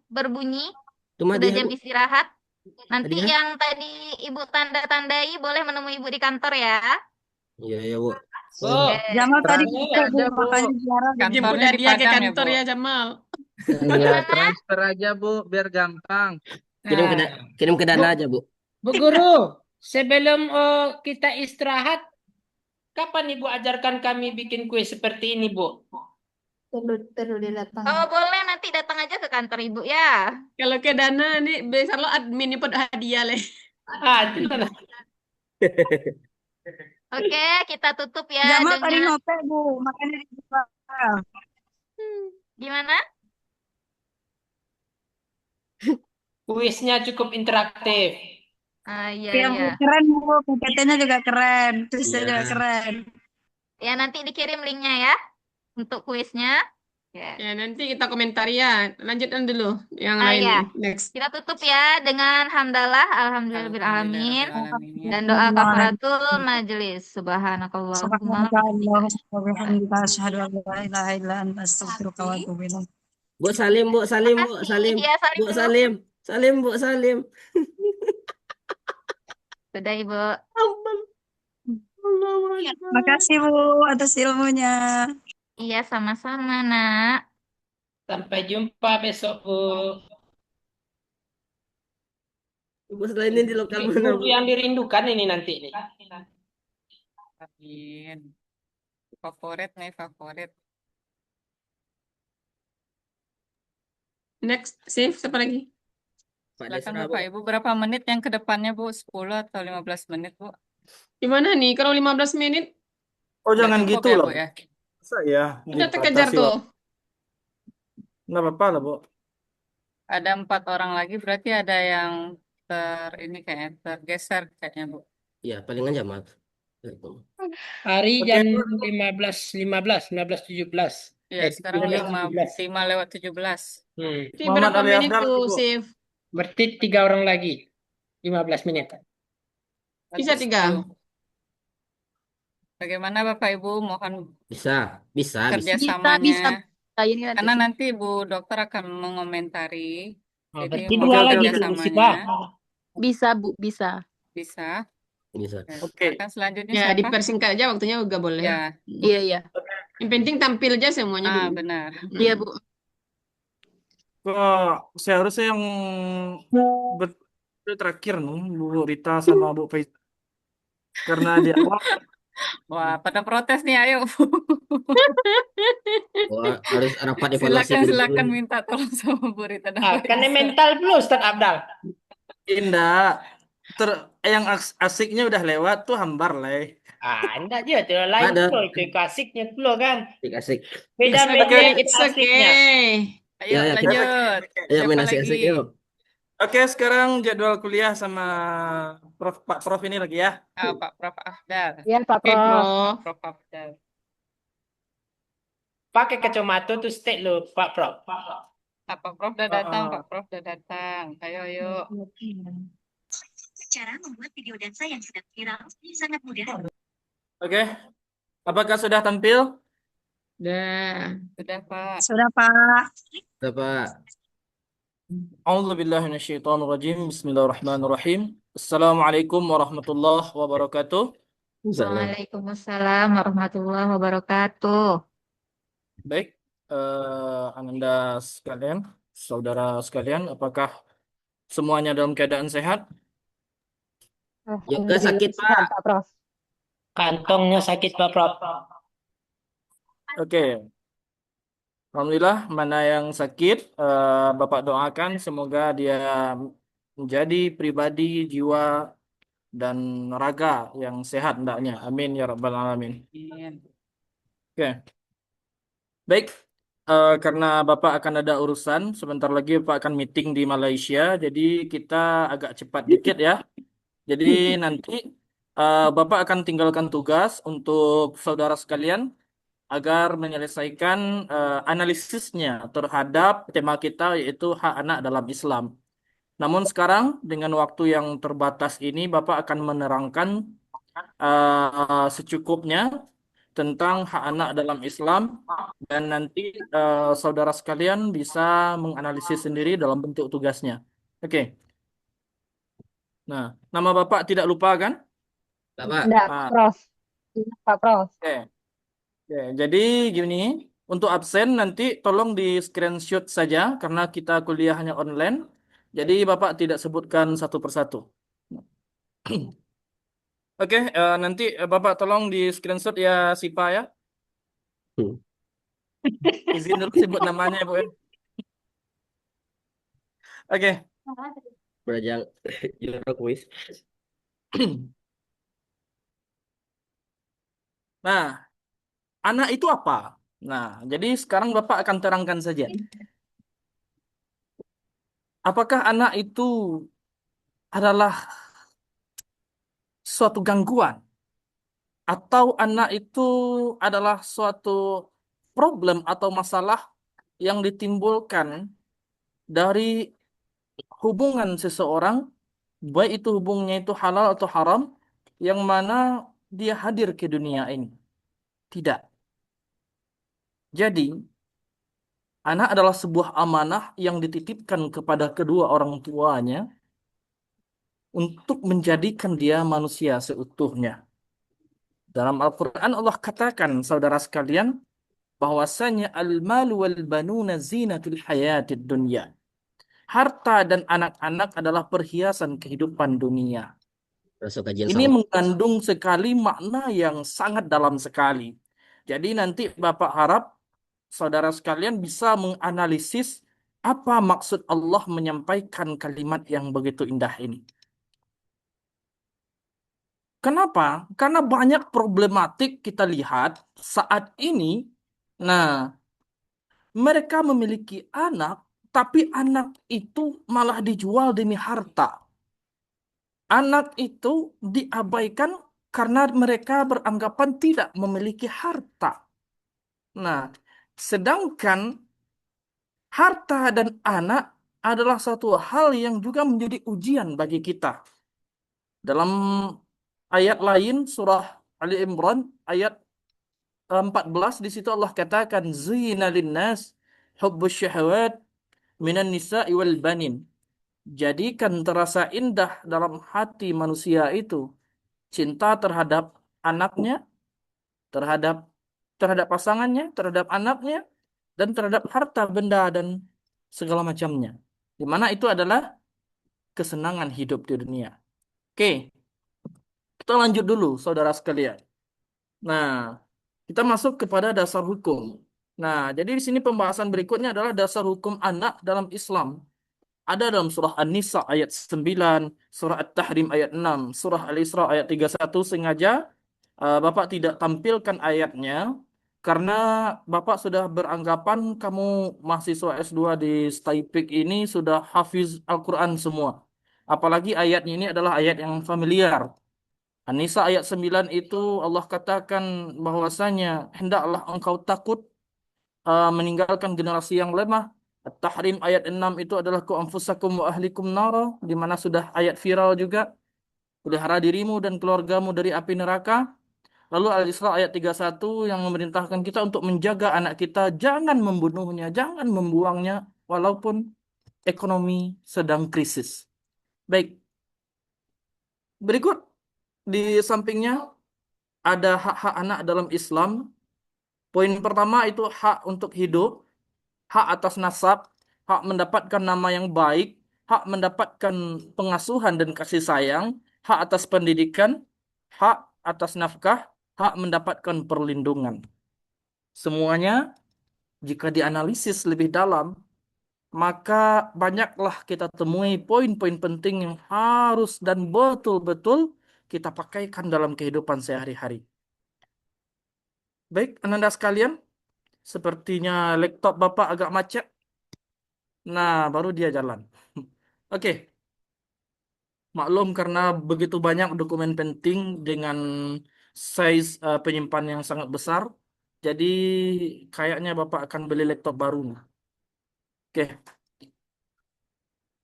berbunyi, Itu mah sudah dia jam Bu. istirahat. Nanti Hadiah. yang tadi Ibu tanda-tandai boleh menemui Ibu di kantor ya. Iya ya Bu. Bu, Jamal tadi Transfer Bu, aja, Bu. makanya ziarah. Jemput Kantornya di hadiah ke Padang ya, kantor Bu. ya Jamal. Iya, transfer aja, Bu, biar gampang. Kirim ke kirim ke Dana Bu, aja Bu. Bu Guru, sebelum kita istirahat, kapan Ibu ajarkan kami bikin kue seperti ini, Bu? Perlu datang. Oh, boleh nanti datang aja ke kantor Ibu ya. Kalau ke Dana nih, besar lo admin dapat hadiah leh. Itu mana? Oke, kita tutup ya Jamal tadi dengan ngopek, Bu, makanya dibuka. gimana? Kuisnya cukup interaktif. Iya, Iya, iya. Bu, keren, Bu. PPT-nya juga keren. Tulisnya Iya. juga keren. Ya, nanti dikirim linknya ya untuk kuisnya. Ya. Ya, nanti kita komentari ya. Lanjutkan dulu yang Ah, lain ya. nih. Next. Kita tutup ya dengan hamdalah, alhamdulillahirrahmanirrahim, Alhamdulillahirrahmanirrahim. dan doa kafaratul majelis. Subhanakallahumma Subhanallah, asyhadu an la ilaha illa anta, astaghfiruka wa atubu ilaik. Bu Salim, Bu Salim, Bu Salim. Iya, salim Bu dulu. Salim. Salim, Bu Salim. Sudah, Ibu. Makasih, Bu, atas ilmunya. Iya, sama-sama, Nak. Sampai jumpa besok, Bu. Bu setelah ini di lokal mana Guru Bu? yang dirindukan ini nanti nih. Amin. Favorit nih, favorit. Next, save siapa lagi? Pak Silakan Desra, Bu. Bapak Ibu, berapa menit yang ke depannya Bu? 10 atau 15 menit Bu? Gimana nih kalau 15 menit? Oh, Nggak jangan cukup gitu ya loh. Bu ya? Masa ya Udah terkejar dibatasi tuh. waktu. Nggak apa-apa lah, Bu. Ada 4 orang lagi, berarti ada yang ini kayaknya tergeser kayaknya Bu. Ya, palingan jam. Hari Oke, jam 15.17. Ya, sekarang 15.17. 5 lewat 17. Berarti Muhammad berapa Ali menit Afdal, tuh, Bu. Sif? Berarti 3 orang lagi. 15 menit. Bisa Berarti 3. 10. Bagaimana Bapak Ibu, mohon Bisa. Bisa, kerjasamanya. ini nanti Karena nanti Bu Dokter akan mengomentari. Oh, Jadi berarti mohon dua Oke, lagi tuh, kerjasamanya. Musibah. bisa, Bu, bisa. Bisa. Bisa. Oke. Silakan selanjutnya Ya, siapa? dipersingkat aja waktunya juga boleh. Ya. Iya, iya. Yang penting tampil aja semuanya dulu. Benar. Iya, Bu. Kok seharusnya yang terakhir nih Bu Rita sama Bu Faiz. Karena di awal Wah, pada protes nih, ayo. Wah, harus rapat evaluasi dulu. Silakan minta tolong sama Bu Rita dan Pak Kan Isa. mental dulu Ustaz Abdal. indah yang asiknya udah lewat tuh hambar lah. Enggak dia tuh lain Ada. tuh itu asiknya dulu kan. Asik. Beda It's media okay, itu it's asiknya. okay. Ayo Ya, kita lanjut. ayo Siapa main lagi? asik-asik yuk. Oke, sekarang jadwal kuliah sama Pak Prof ini lagi ya. Pak Prof Afdal. Ya, Pak Oke, Prof. Prof. Prof Afdal. Pakai kacamata tuh state lo Pak Prof. Pak Prof udah datang, Pak Prof udah datang. Ayo. Cara membuat video dansa yang sedang viral sangat mudah. Oke. Apakah sudah tampil? Sudah Pak. Sudah, Pak. Sudah, Pak. A'udzubillahi minasyaitonirrajim. Bismillahirrahmanirrahim. Assalamualaikum warahmatullahi wabarakatuh. Waalaikumsalam warahmatullahi wabarakatuh. Baik, Ananda sekalian, saudara sekalian, apakah semuanya dalam keadaan sehat? Yoga sakit, Sehat, Pak. Pak Prof. Kantongnya sakit Pak Prof. Oke. Alhamdulillah, mana yang sakit, Bapak doakan semoga dia menjadi pribadi, jiwa, dan raga yang sehat hendaknya. Amin ya rabbal alamin. Oke. Baik, karena Bapak akan ada urusan, sebentar lagi Bapak akan meeting di Malaysia, jadi kita agak cepat dikit ya. Jadi nanti Bapak akan tinggalkan tugas untuk saudara sekalian agar menyelesaikan analisisnya terhadap tema kita yaitu hak anak dalam Islam. Namun sekarang dengan waktu yang terbatas ini Bapak akan menerangkan secukupnya tentang hak anak dalam Islam dan nanti saudara sekalian bisa menganalisis sendiri dalam bentuk tugasnya. Oke. Nah, nama Bapak tidak lupa kan? Bapak. Enggak, Prof. Pak Prof. Oke. Oke, jadi gini, untuk absen nanti tolong di screenshot saja karena kita kuliahnya online. Jadi Bapak tidak sebutkan satu persatu. Oke, nanti Bapak tolong di screenshot ya Sipa ya. Izin dulu sebut namanya ya Bu ya. Oke. Belajar Euro quiz. Nah, anak itu apa? Nah, jadi sekarang Bapak akan terangkan saja. Apakah anak itu adalah suatu gangguan? Atau anak itu adalah suatu problem atau masalah yang ditimbulkan dari hubungan seseorang, baik itu hubungannya itu halal atau haram, yang mana dia hadir ke dunia ini. Tidak. Jadi, anak adalah sebuah amanah yang dititipkan kepada kedua orang tuanya untuk menjadikan dia manusia seutuhnya. Dalam Al-Quran Allah katakan, saudara sekalian, bahwasanya al-malu wal banuna zinatul hayatid dunya. Harta dan anak-anak adalah perhiasan kehidupan dunia. Ini mengandung sekali makna yang sangat dalam sekali. Jadi nanti Bapak harap saudara sekalian bisa menganalisis Apa maksud Allah menyampaikan kalimat yang begitu indah ini? Kenapa? Karena banyak problematik kita lihat saat ini. Nah, mereka memiliki anak, tapi anak itu malah dijual demi harta. Anak itu diabaikan karena mereka beranggapan tidak memiliki harta. Nah, sedangkan harta dan anak adalah satu hal yang juga menjadi ujian bagi kita. Dalam ayat lain surah Ali Imran ayat 14 di situ Allah katakan zina linnas hubbus syahawat minan nisa'i wal banin. Jadikan terasa indah dalam hati manusia itu cinta terhadap anaknya, terhadap terhadap pasangannya, terhadap anaknya, dan terhadap harta benda dan segala macamnya. Di mana itu adalah kesenangan hidup di dunia. Oke, kita lanjut dulu, saudara sekalian. Nah, kita masuk kepada dasar hukum. Nah, jadi di sini pembahasan berikutnya adalah dasar hukum anak dalam Islam. Ada dalam surah An-Nisa ayat 9, surah At-Tahrim ayat 6, surah Al-Isra ayat 31. Sengaja Bapak tidak tampilkan ayatnya karena Bapak sudah beranggapan kamu mahasiswa S2 di STAIPIK ini sudah hafiz Al-Quran semua. Apalagi ayatnya ini adalah ayat yang familiar. An-Nisa ayat 9 itu Allah katakan bahwasanya hendaklah engkau takut meninggalkan generasi yang lemah. At-Tahrim ayat 6 itu adalah ku anfusakum wa ahlikum nara, di mana sudah ayat viral juga. Pelihara dirimu dan keluargamu dari api neraka. Lalu Al-Isra ayat 31 yang memerintahkan kita untuk menjaga anak kita, jangan membunuhnya, jangan membuangnya, walaupun ekonomi sedang krisis. Baik, berikut di sampingnya ada hak-hak anak dalam Islam. Poin pertama itu hak untuk hidup, hak atas nasab, hak mendapatkan nama yang baik, hak mendapatkan pengasuhan dan kasih sayang, hak atas pendidikan, hak atas nafkah, hak mendapatkan perlindungan. Semuanya jika dianalisis lebih dalam, maka banyaklah kita temui poin-poin penting yang harus dan betul-betul kita pakaikan dalam kehidupan sehari-hari. Baik, Ananda sekalian, sepertinya laptop Bapak agak macet. Nah, baru dia jalan. Oke, maklum karena begitu banyak dokumen penting dengan size penyimpan yang sangat besar, jadi kayaknya Bapak akan beli laptop baru. Oke,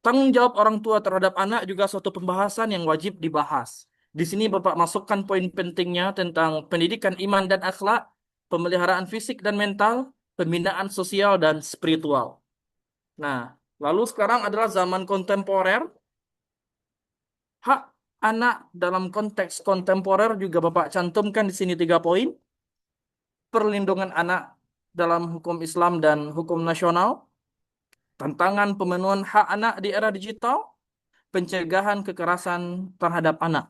tanggung jawab orang tua terhadap anak juga suatu pembahasan yang wajib dibahas. Di sini Bapak masukkan poin pentingnya tentang pendidikan iman dan akhlak, pemeliharaan fisik dan mental, pembinaan sosial dan spiritual. Nah, lalu sekarang adalah zaman kontemporer. Hak anak dalam konteks kontemporer juga Bapak cantumkan di sini 3 poin. Perlindungan anak dalam hukum Islam dan hukum nasional, tantangan pemenuhan hak anak di era digital, pencegahan kekerasan terhadap anak.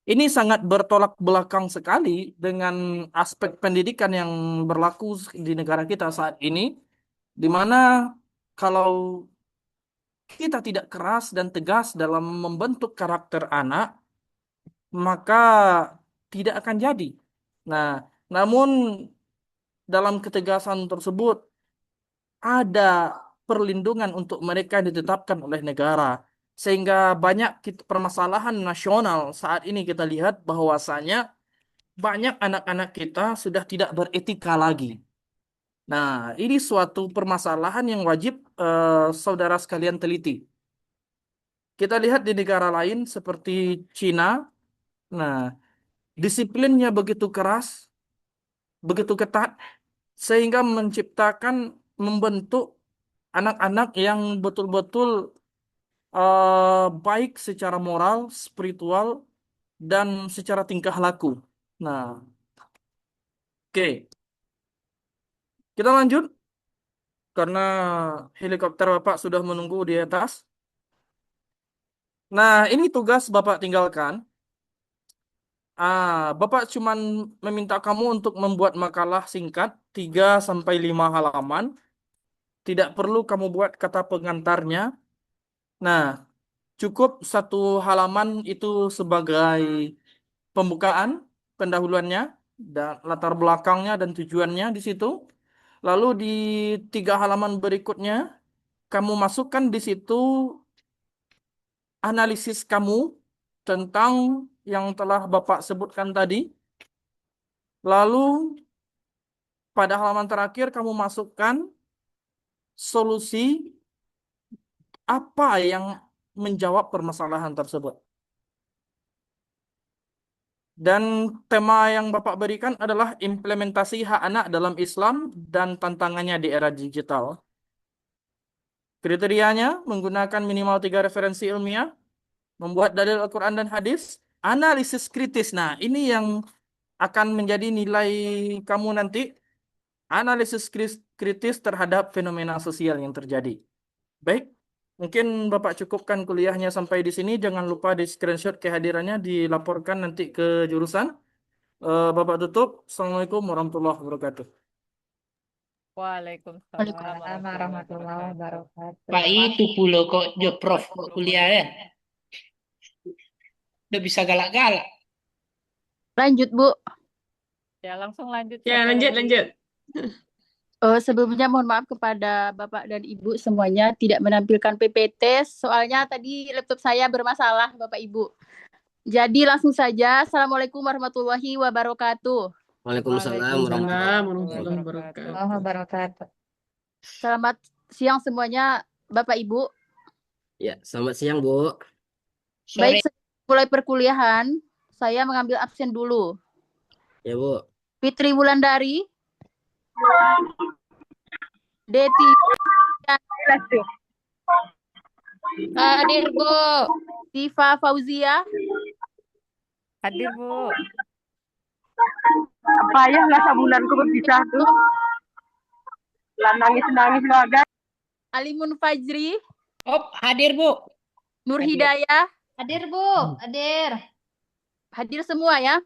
Ini sangat bertolak belakang sekali dengan aspek pendidikan yang berlaku di negara kita saat ini, di mana kalau kita tidak keras dan tegas dalam membentuk karakter anak, maka tidak akan jadi. Nah, namun dalam ketegasan tersebut ada perlindungan untuk mereka yang ditetapkan oleh negara. Sehingga banyak permasalahan nasional saat ini kita lihat bahwasanya banyak anak-anak kita sudah tidak beretika lagi. Nah, ini suatu permasalahan yang wajib saudara sekalian teliti. Kita lihat di negara lain seperti Cina. Nah, disiplinnya begitu keras, begitu ketat, sehingga menciptakan, membentuk anak-anak yang betul-betul baik secara moral, spiritual, dan secara tingkah laku. Nah, oke. Kita lanjut, karena helikopter Bapak sudah menunggu di atas. Nah, ini tugas Bapak tinggalkan. Bapak cuman meminta kamu untuk membuat makalah singkat 3-5 halaman Tidak perlu kamu buat kata pengantarnya. Nah, cukup satu halaman itu sebagai pembukaan, pendahuluannya, dan latar belakangnya dan tujuannya di situ. Lalu di 3 halaman berikutnya, kamu masukkan di situ analisis kamu tentang yang telah Bapak sebutkan tadi. Lalu pada halaman terakhir kamu masukkan solusi apa yang menjawab permasalahan tersebut. Dan tema yang Bapak berikan adalah implementasi hak anak dalam Islam dan tantangannya di era digital. Kriterianya menggunakan minimal 3 referensi ilmiah, membuat dalil Al-Quran dan hadis, analisis kritis. Nah, ini yang akan menjadi nilai kamu nanti, analisis kritis terhadap fenomena sosial yang terjadi. Baik, mungkin Bapak cukupkan kuliahnya sampai di sini. Jangan lupa di screenshot kehadirannya, dilaporkan nanti ke jurusan. Bapak tutup. Assalamualaikum warahmatullahi wabarakatuh. Waalaikumsalam Waalaikumsalam warahmatullahi warahmatullahi wabarakatuh. wabarakatuh. Pak itu pula kok jo prof kuliah ya. Udah bisa galak-galak. Lanjut, Bu. Ya, langsung lanjut. Ya, Siapa lanjut, lagi? lanjut. Sebelumnya mohon maaf kepada Bapak dan Ibu semuanya tidak menampilkan PPT, soalnya tadi laptop saya bermasalah, Bapak Ibu. Jadi langsung saja, Assalamualaikum warahmatullahi wabarakatuh. Waalaikumsalam warahmatullahi Waalaikumsalam warahmatullahi warahmatullahi wabarakatuh. Warahmatullahi wabarakatuh. Selamat siang semuanya, Bapak Ibu. Ya, selamat siang, Bu. Baik, Sore. mulai perkuliahan, saya mengambil absen dulu. Ya, Bu. Fitri Wulandari, Deti, Hadir, Bu. Tifa Fauzia, Hadir, Bu. Payahlah sabunanku berpisah tuh. Lah nangis-nangis gagal. Alimun Fajri, Hadir, Bu. Nur Hadir. Hidayah, Hadir, Bu. Hadir. hadir semua ya.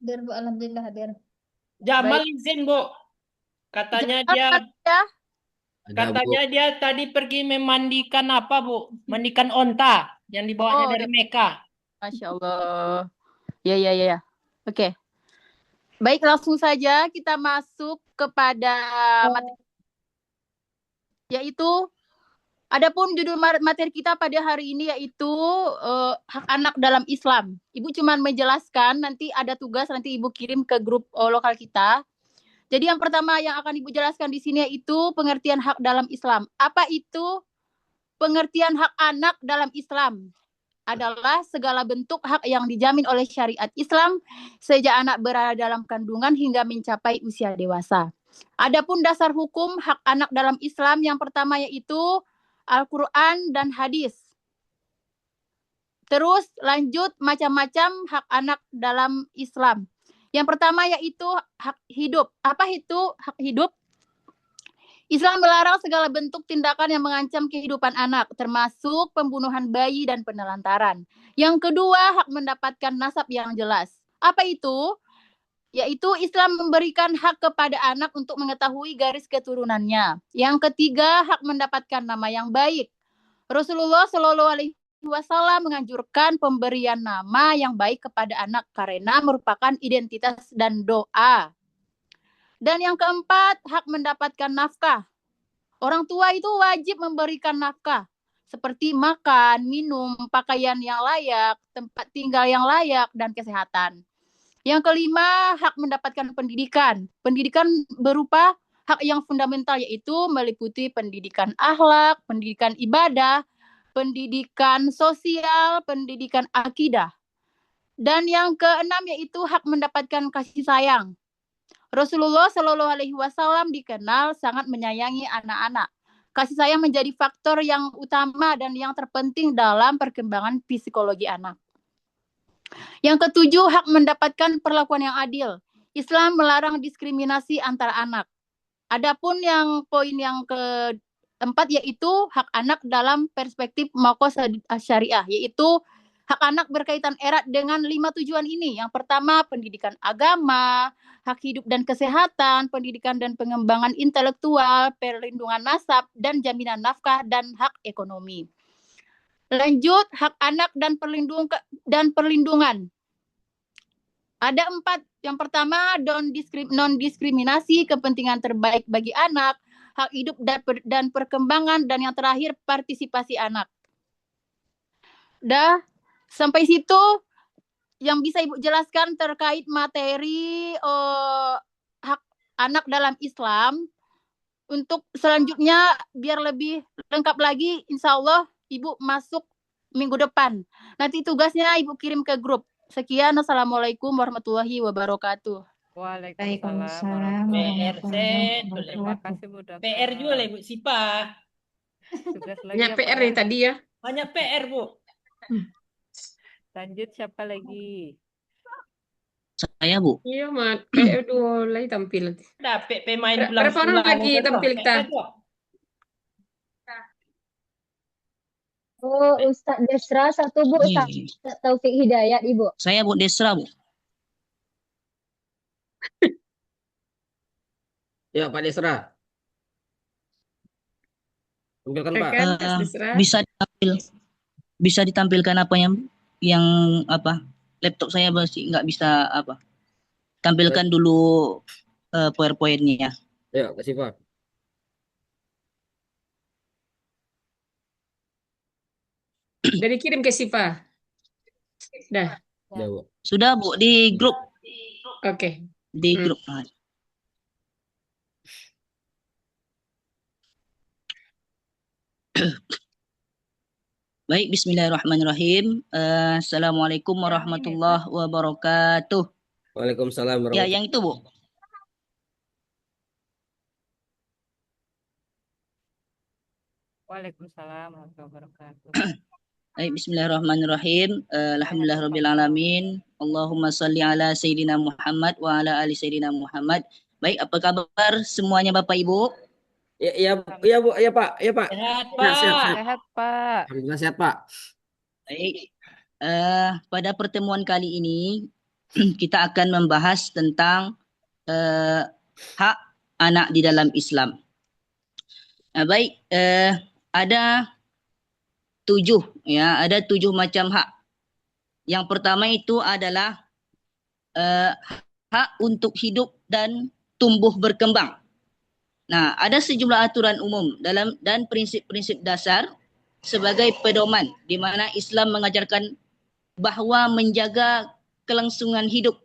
Hadir, Bu. Alhamdulillah hadir. Jamal Baik. izin, Bu. Katanya Jamal, dia ya. Ada, Bu. dia tadi pergi memandikan apa, Bu? Mandikan onta yang dibawanya Oh, dari Mekah. Masya Allah. Ya. Oke. Baik, langsung saja kita masuk kepada materi. Yaitu, adapun judul materi kita pada hari ini yaitu hak anak dalam Islam. Ibu cuma menjelaskan, nanti ada tugas, nanti Ibu kirim ke grup lokal kita. Jadi yang pertama yang akan Ibu jelaskan di sini yaitu pengertian hak dalam Islam. Apa itu pengertian hak anak dalam Islam? Adalah segala bentuk hak yang dijamin oleh syariat Islam sejak anak berada dalam kandungan hingga mencapai usia dewasa. Adapun dasar hukum hak anak dalam Islam yang pertama yaitu Al-Quran dan hadis. Terus lanjut macam-macam hak anak dalam Islam. Yang pertama yaitu hak hidup. Apa itu hak hidup? Islam melarang segala bentuk tindakan yang mengancam kehidupan anak, termasuk pembunuhan bayi dan penelantaran. Yang kedua, hak mendapatkan nasab yang jelas. Apa itu? Yaitu Islam memberikan hak kepada anak untuk mengetahui garis keturunannya. Yang ketiga, hak mendapatkan nama yang baik. Rasulullah Shallallahu Alaihi Wasallam menganjurkan pemberian nama yang baik kepada anak karena merupakan identitas dan doa. Dan yang keempat, hak mendapatkan nafkah. Orang tua itu wajib memberikan nafkah, seperti makan, minum, pakaian yang layak, tempat tinggal yang layak, dan kesehatan. Yang kelima, hak mendapatkan pendidikan. Pendidikan berupa hak yang fundamental, yaitu meliputi pendidikan akhlak, pendidikan ibadah, pendidikan sosial, pendidikan akidah. Dan yang keenam yaitu hak mendapatkan kasih sayang. Rasulullah Shallallahu Alaihi Wasallam dikenal sangat menyayangi anak-anak. Kasih sayang menjadi faktor yang utama dan yang terpenting dalam perkembangan psikologi anak. Yang ketujuh, hak mendapatkan perlakuan yang adil. Islam melarang diskriminasi antar anak. Adapun yang poin yang keempat yaitu hak anak dalam perspektif maqasid syariah, yaitu Hak anak berkaitan erat dengan 5 tujuan ini. Yang pertama, pendidikan agama, hak hidup dan kesehatan, pendidikan dan pengembangan intelektual, perlindungan nasab, dan jaminan nafkah dan hak ekonomi. Lanjut, hak anak dan perlindungan. Ada 4. Yang pertama, non-diskriminasi, kepentingan terbaik bagi anak, hak hidup dan perkembangan, dan yang terakhir, partisipasi anak. Dah, sampai situ yang bisa Ibu jelaskan terkait materi hak anak dalam Islam. Untuk selanjutnya, biar lebih lengkap lagi, insya Allah Ibu masuk minggu depan. Nanti tugasnya Ibu kirim ke grup. Sekian, Assalamualaikum warahmatullahi wabarakatuh. Waalaikumsalam PR set, Terima kasih Bu Dokter. PR juga lah Ibu Sipa. Tugas lagi Banyak apa PR ya? nih tadi ya. Banyak PR Bu. Lanjut siapa lagi? Saya Bu. Iya, Mat. Aduh, lagi tampil. Ada pemain pulang Berapa orang lagi tampil kita? Oh, Ustadz Desra satu Bu, Ustadz Taufik Hidayat Ibu. Saya Bu Desra Bu. Ya, Pak Desra. Tampilkan Pak. Bisa ditampilkan apa yang apa? Laptop saya masih nggak bisa apa? Tampilkan dulu PowerPoint-nya. Ya, kasih Pak. Udah dikirim ke Siva. Dah. Ya, Bu. Sudah Bu di grup. Oke. Di grup. Baik, bismillahirrahmanirrahim. Assalamualaikum warahmatullahi wabarakatuh. Waalaikumsalam Ya, yang itu Bu. Waalaikumsalam warahmatullahi wabarakatuh. Baik, bismillahirrahmanirrahim. Alhamdulillahirabbil alamin. Allahumma shalli ala sayyidina Muhammad wa ala ali sayyidina Muhammad. Baik, apa kabar semuanya Bapak Ibu? Ya Bu, ya Pak, ya Pak. Sehat Ya, sehat. Sehat Pak. Alhamdulillah sehat Pak. Baik, pada pertemuan kali ini kita akan membahas tentang hak anak di dalam Islam. Baik, ada 7 macam hak. Yang pertama itu adalah hak untuk hidup dan tumbuh berkembang. Nah, ada sejumlah aturan umum dan prinsip-prinsip dasar sebagai pedoman di mana Islam mengajarkan bahwa menjaga kelangsungan hidup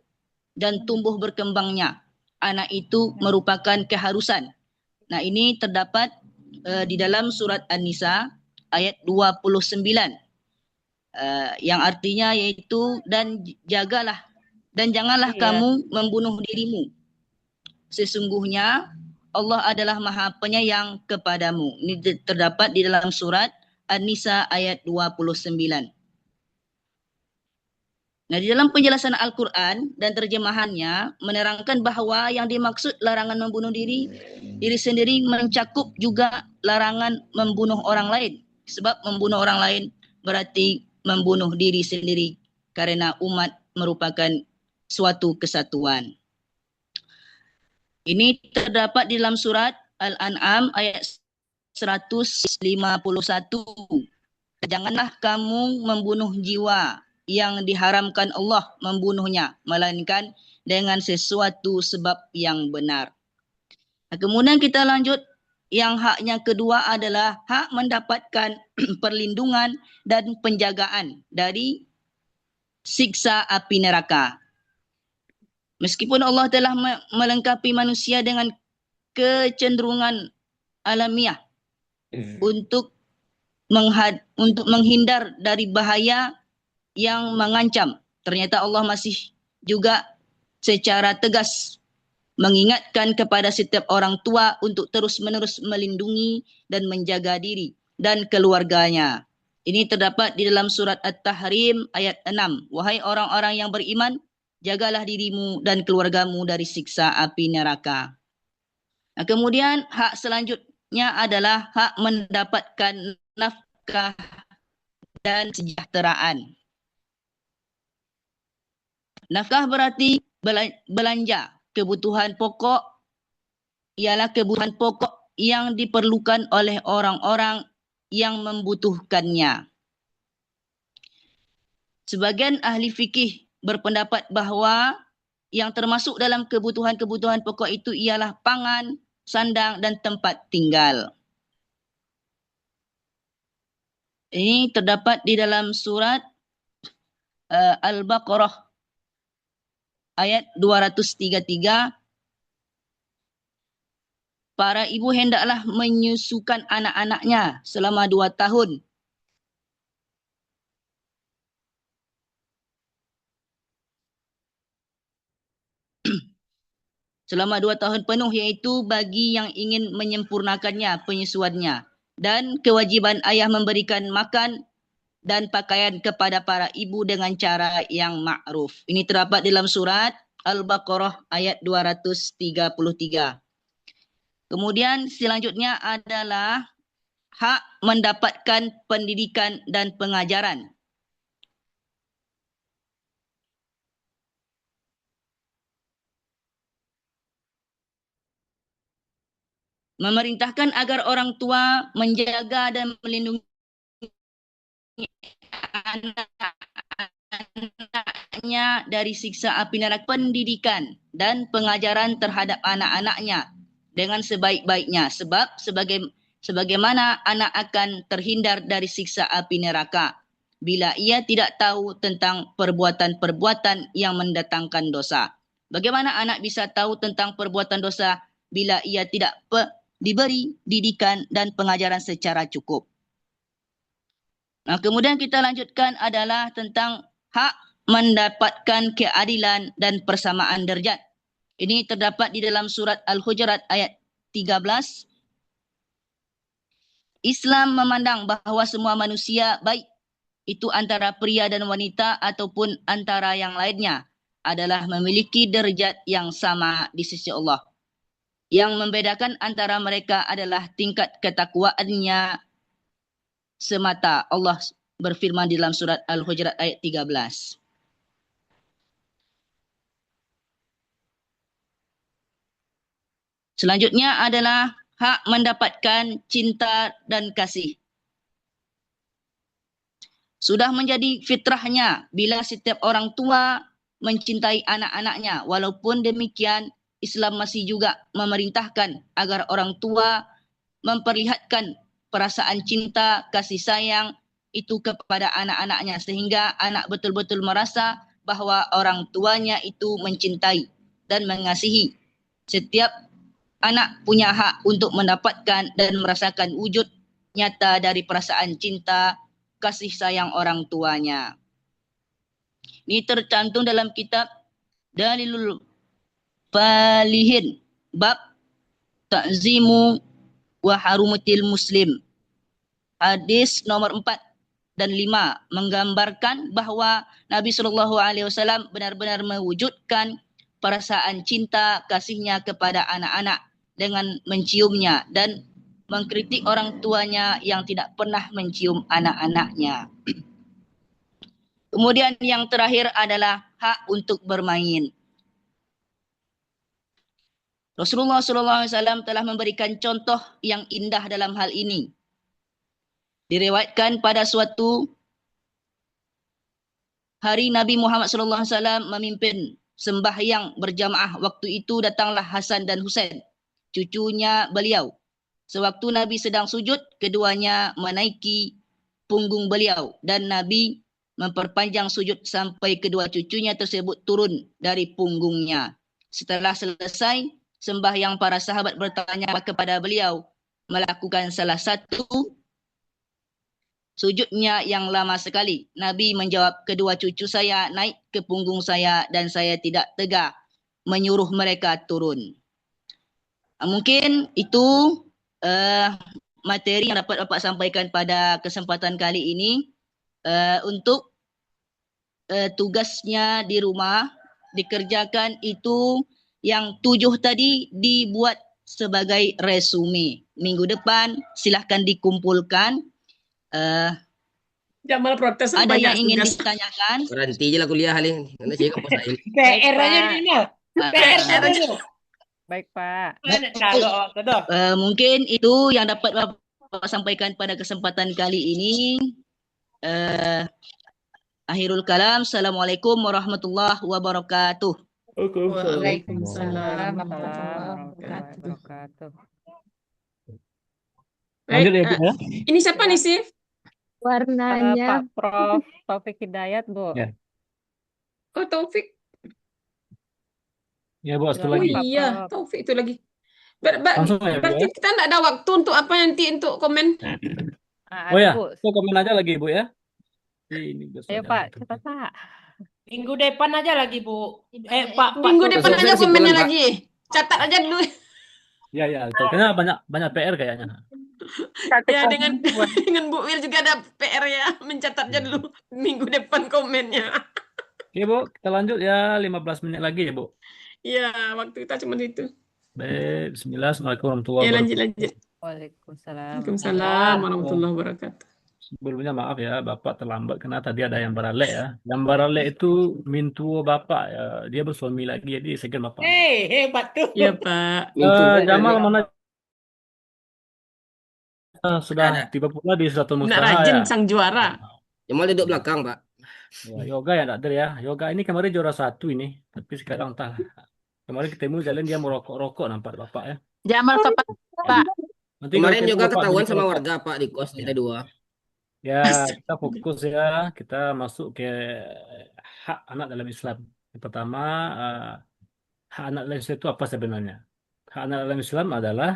dan tumbuh berkembangnya anak itu merupakan keharusan. Nah, ini terdapat di dalam surat An-Nisa ayat 29 yang artinya yaitu dan janganlah kamu membunuh dirimu. Sesungguhnya Allah adalah Maha Penyayang kepadamu. Ini terdapat di dalam surat An-Nisa ayat 29. Nah, di dalam penjelasan Al-Quran dan terjemahannya menerangkan bahwa yang dimaksud larangan membunuh diri sendiri mencakup juga larangan membunuh orang lain. Sebab membunuh orang lain berarti membunuh diri sendiri karena umat merupakan suatu kesatuan. Ini terdapat di dalam surat Al-An'am ayat 151. Janganlah kamu membunuh jiwa yang diharamkan Allah membunuhnya, melainkan dengan sesuatu sebab yang benar. Nah, kemudian kita lanjut, yang haknya kedua adalah hak mendapatkan perlindungan dan penjagaan dari siksa api neraka. Meskipun Allah telah melengkapi manusia dengan kecenderungan alamiah untuk menghindar dari bahaya yang mengancam, ternyata Allah masih juga secara tegas mengingatkan kepada setiap orang tua untuk terus-menerus melindungi dan menjaga diri dan keluarganya. Ini terdapat di dalam surat At-Tahrim ayat 6. Wahai orang-orang yang beriman, jagalah dirimu dan keluargamu dari siksa api neraka. Nah, kemudian hak selanjutnya adalah hak mendapatkan nafkah dan kesejahteraan. Nafkah berarti belanja kebutuhan pokok, ialah kebutuhan pokok yang diperlukan oleh orang-orang yang membutuhkannya. Sebagian ahli fikih berpendapat bahawa yang termasuk dalam kebutuhan-kebutuhan pokok itu ialah pangan, sandang dan tempat tinggal. Ini terdapat di dalam surat Al-Baqarah ayat 233. Para ibu hendaklah menyusukan anak-anaknya selama 2 tahun. Selama 2 tahun penuh, iaitu bagi yang ingin menyempurnakannya, penyusuannya. Dan kewajiban ayah memberikan makan dan pakaian kepada para ibu dengan cara yang ma'ruf. Ini terdapat dalam surat Al-Baqarah ayat 233. Kemudian selanjutnya adalah hak mendapatkan pendidikan dan pengajaran. Memerintahkan agar orang tua menjaga dan melindungi anak-anaknya dari siksa api neraka, pendidikan dan pengajaran terhadap anak-anaknya dengan sebaik-baiknya, sebab sebagaimana anak akan terhindar dari siksa api neraka bila ia tidak tahu tentang perbuatan-perbuatan yang mendatangkan dosa. Bagaimana anak bisa tahu tentang perbuatan dosa bila ia tidak diberi didikan dan pengajaran secara cukup? Nah, kemudian kita lanjutkan adalah tentang hak mendapatkan keadilan dan persamaan derajat. Ini terdapat di dalam surat Al-Hujurat ayat 13. Islam memandang bahawa semua manusia, baik itu antara pria dan wanita ataupun antara yang lainnya, adalah memiliki derajat yang sama di sisi Allah. Yang membedakan antara mereka adalah tingkat ketakwaannya semata. Allah berfirman di dalam surat Al-Hujurat ayat 13. Selanjutnya adalah hak mendapatkan cinta dan kasih. Sudah menjadi fitrahnya bila setiap orang tua mencintai anak-anaknya. Walaupun demikian, Islam masih juga memerintahkan agar orang tua memperlihatkan perasaan cinta, kasih sayang itu kepada anak-anaknya, sehingga anak betul-betul merasa bahawa orang tuanya itu mencintai dan mengasihi. Setiap anak punya hak untuk mendapatkan dan merasakan wujud nyata dari perasaan cinta, kasih sayang orang tuanya. Ini tercantum dalam kitab Dalilul Falihin, bab Ta'zimu wa Harumatil Muslim. Hadis nomor 4 dan 5 menggambarkan bahawa Nabi SAW benar-benar mewujudkan perasaan cinta kasihnya kepada anak-anak dengan menciumnya dan mengkritik orang tuanya yang tidak pernah mencium anak-anaknya. Kemudian yang terakhir adalah hak untuk bermain. Rasulullah SAW telah memberikan contoh yang indah dalam hal ini. Diriwayatkan pada suatu hari Nabi Muhammad SAW memimpin sembahyang berjamaah. Waktu itu datanglah Hasan dan Husain, cucunya beliau. Sewaktu Nabi sedang sujud, keduanya menaiki punggung beliau dan Nabi memperpanjang sujud sampai kedua cucunya tersebut turun dari punggungnya. Setelah selesai sembahyang, para sahabat bertanya kepada beliau melakukan salah satu sujudnya yang lama sekali. Nabi menjawab, kedua cucu saya naik ke punggung saya dan saya tidak tega menyuruh mereka turun. Mungkin itu materi yang dapat Bapak sampaikan pada kesempatan kali ini. Untuk tugasnya di rumah dikerjakan itu yang 7 tadi dibuat sebagai resume. Minggu depan silahkan dikumpulkan Jamal protes Ada banyak yang ingin tugas. ditanyakan? Berhenti aja lah kuliah kali. Nanti saya komposain. Baik, PR aja Pak. nih, Mal. Ah, PR aja tuh. Baik, Pak. Mana kalau kedo. Mungkin itu yang dapat Bapak sampaikan pada kesempatan kali ini. Akhirul kalam. Assalamualaikum warahmatullahi wabarakatuh. Waalaikumsalam Waalaikumsalam warahmatullahi warahmatullahi wabarakatuh. wabarakatuh. Baik, Lanjut ya, Bu ya. ini siapa nih, Sif? Pak Prof. Taufik Hidayat, Bu. Ya. Oh, Taufik. Ya, Bu, satu Oh lagi. Pak iya, Prof. Taufik itu lagi. Langsung ya, Bu Berarti ya. kita nggak ada waktu untuk apa nanti untuk komen. Oh Ada, ya, Bu. itu komen aja lagi, Bu ya. Ini Ayo, Pak. Cepat, Pak. Minggu depan aja lagi, Bu. Pak Minggu Taufik. depan Selesai aja komennya kesimpulan, Pak. lagi. Catat aja dulu. Ya, itu. Karena banyak PR kayaknya. Ya, dengan Bu Wir juga ada PR ya. Mencatatnya dulu minggu depan komennya. Oke, Bu, kita lanjut ya 15 menit lagi ya, Bu. Iya, waktu kita cuma itu. Baik, bismillah. Assalamualaikum warahmatullahi Ya, wabarakatuh. lanjut. Waalaikumsalam. Waalaikumsalam warahmatullahi wabarakatuh. Sebelumnya maaf ya, Bapak terlambat karena tadi ada yang baralek ya. Yang baralek itu mintuo Bapak ya. Dia bersuami lagi, jadi saya kira Bapak. Hebat tuh. Iya, Pak. Jamal mana sudah Ada. tiba pula di Suratul Nak Muntaha rajin ya. sang juara. Jamal duduk belakang, Pak. Ya, yoga ya ada ya. Yoga ini kemarin juara 1 ini, tapi sekarang entah. Kemarin ketemu jalan dia mau rokok-rokok nampak Bapak ya. Jamal sopan, Pak. Nanti Kemarin kalau juga Bapak ketahuan beli sama rokok. warga, Pak, di kos lantai 2. Ya, kita fokus ya, kita masuk ke hak anak dalam Islam. Yang pertama, hak anak dalam Islam itu apa sebenarnya? Hak anak dalam Islam adalah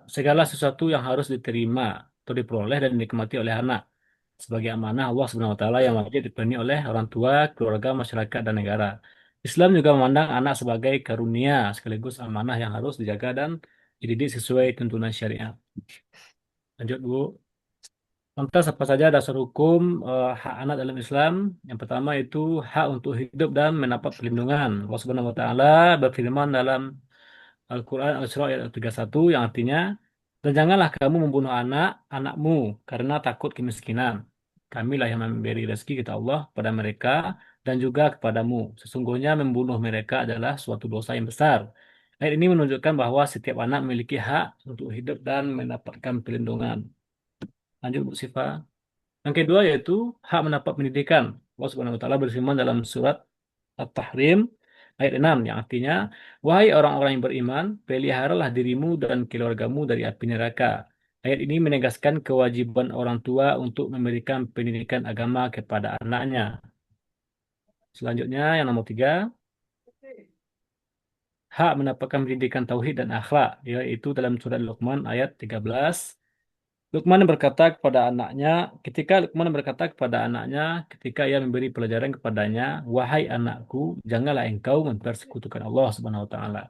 segala sesuatu yang harus diterima atau diperoleh dan dinikmati oleh anak sebagai amanah Allah Subhanahu wa taala yang wajib dipenuhi oleh orang tua, keluarga, masyarakat dan negara. Islam juga memandang anak sebagai karunia sekaligus amanah yang harus dijaga dan dididik sesuai tuntunan syariat. Lanjut, Bu. Lantas apa saja dasar hukum hak anak dalam Islam? Yang pertama itu hak untuk hidup dan mendapat perlindungan. Allah Subhanahu wa taala berfirman dalam Al-Qur'an Al-Isra ayat 31 yang artinya, dan janganlah kamu membunuh anakmu karena takut kemiskinan. Kamilah yang memberi rezeki kita Allah pada mereka dan juga kepadamu. Sesungguhnya membunuh mereka adalah suatu dosa yang besar. Ayat ini menunjukkan bahwa setiap anak memiliki hak untuk hidup dan mendapatkan perlindungan. Lanjut, Bu Sifa. Yang kedua yaitu hak mendapat pendidikan. Allah Subhanahu wa taala berfirman dalam surat At-Tahrim ayat 6 yang artinya, wahai orang-orang yang beriman, peliharalah dirimu dan keluargamu dari api neraka. Ayat ini menegaskan kewajiban orang tua untuk memberikan pendidikan agama kepada anaknya. Selanjutnya yang nomor 3, hak mendapatkan pendidikan tauhid dan akhlak, yaitu dalam surat Luqman ayat 13. Luqman berkata kepada anaknya, ketika ia memberi pelajaran kepadanya, wahai anakku, janganlah engkau mempersekutukan Allah Subhanahu wa taala.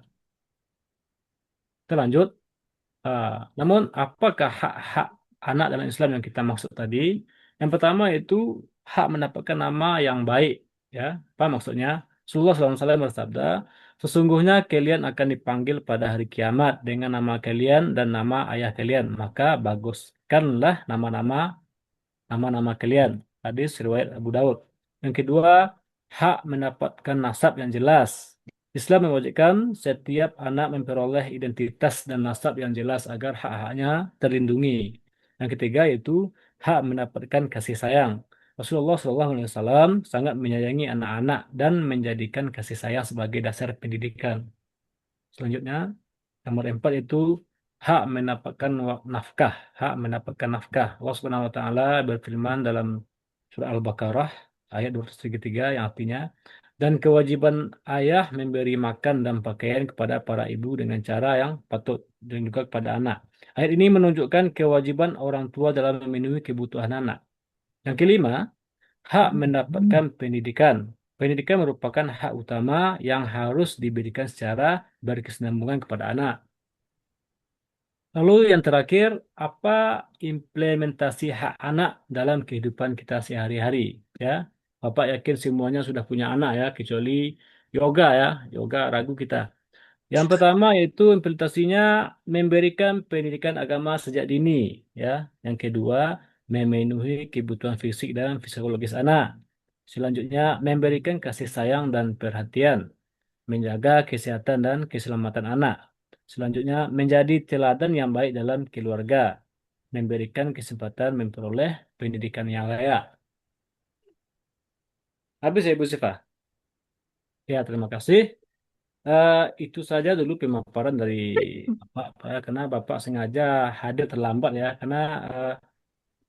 Kita lanjut. Namun apakah hak-hak anak dalam Islam yang kita maksud tadi? Yang pertama itu hak mendapatkan nama yang baik, ya. Apa maksudnya? Rasulullah SAW bersabda, sesungguhnya kalian akan dipanggil pada hari kiamat dengan nama kalian dan nama ayah kalian. Maka baguskanlah nama-nama kalian. Hadis riwayat Abu Daud. Yang kedua, hak mendapatkan nasab yang jelas. Islam mewajibkan setiap anak memperoleh identitas dan nasab yang jelas agar hak-haknya terlindungi. Yang ketiga yaitu hak mendapatkan kasih sayang. Rasulullah SAW sangat menyayangi anak-anak dan menjadikan kasih sayang sebagai dasar pendidikan. Selanjutnya, nomor 4 itu hak mendapatkan nafkah. Hak mendapatkan nafkah. Allah Subhanahu wa taala berfirman dalam surah Al-Baqarah ayat 233 yang artinya, dan kewajiban ayah memberi makan dan pakaian kepada para ibu dengan cara yang patut dan juga kepada anak. Ayat ini menunjukkan kewajiban orang tua dalam memenuhi kebutuhan anak. Yang kelima, hak mendapatkan pendidikan. Pendidikan merupakan hak utama yang harus diberikan secara berkesinambungan kepada anak. Lalu yang terakhir, apa implementasi hak anak dalam kehidupan kita sehari-hari? Ya, Bapak yakin semuanya sudah punya anak ya, kecuali yoga ya, yoga ragu kita. Yang pertama yaitu implementasinya memberikan pendidikan agama sejak dini, ya. Yang kedua, memenuhi kebutuhan fisik dan fisiologis anak. Selanjutnya, memberikan kasih sayang dan perhatian, menjaga kesehatan dan keselamatan anak. Selanjutnya, menjadi teladan yang baik dalam keluarga, memberikan kesempatan memperoleh pendidikan yang layak. Habis ya, Bu Sifah? Ya, terima kasih. Itu saja dulu pemaparan dari Bapak, karena Bapak sengaja hadir terlambat ya, karena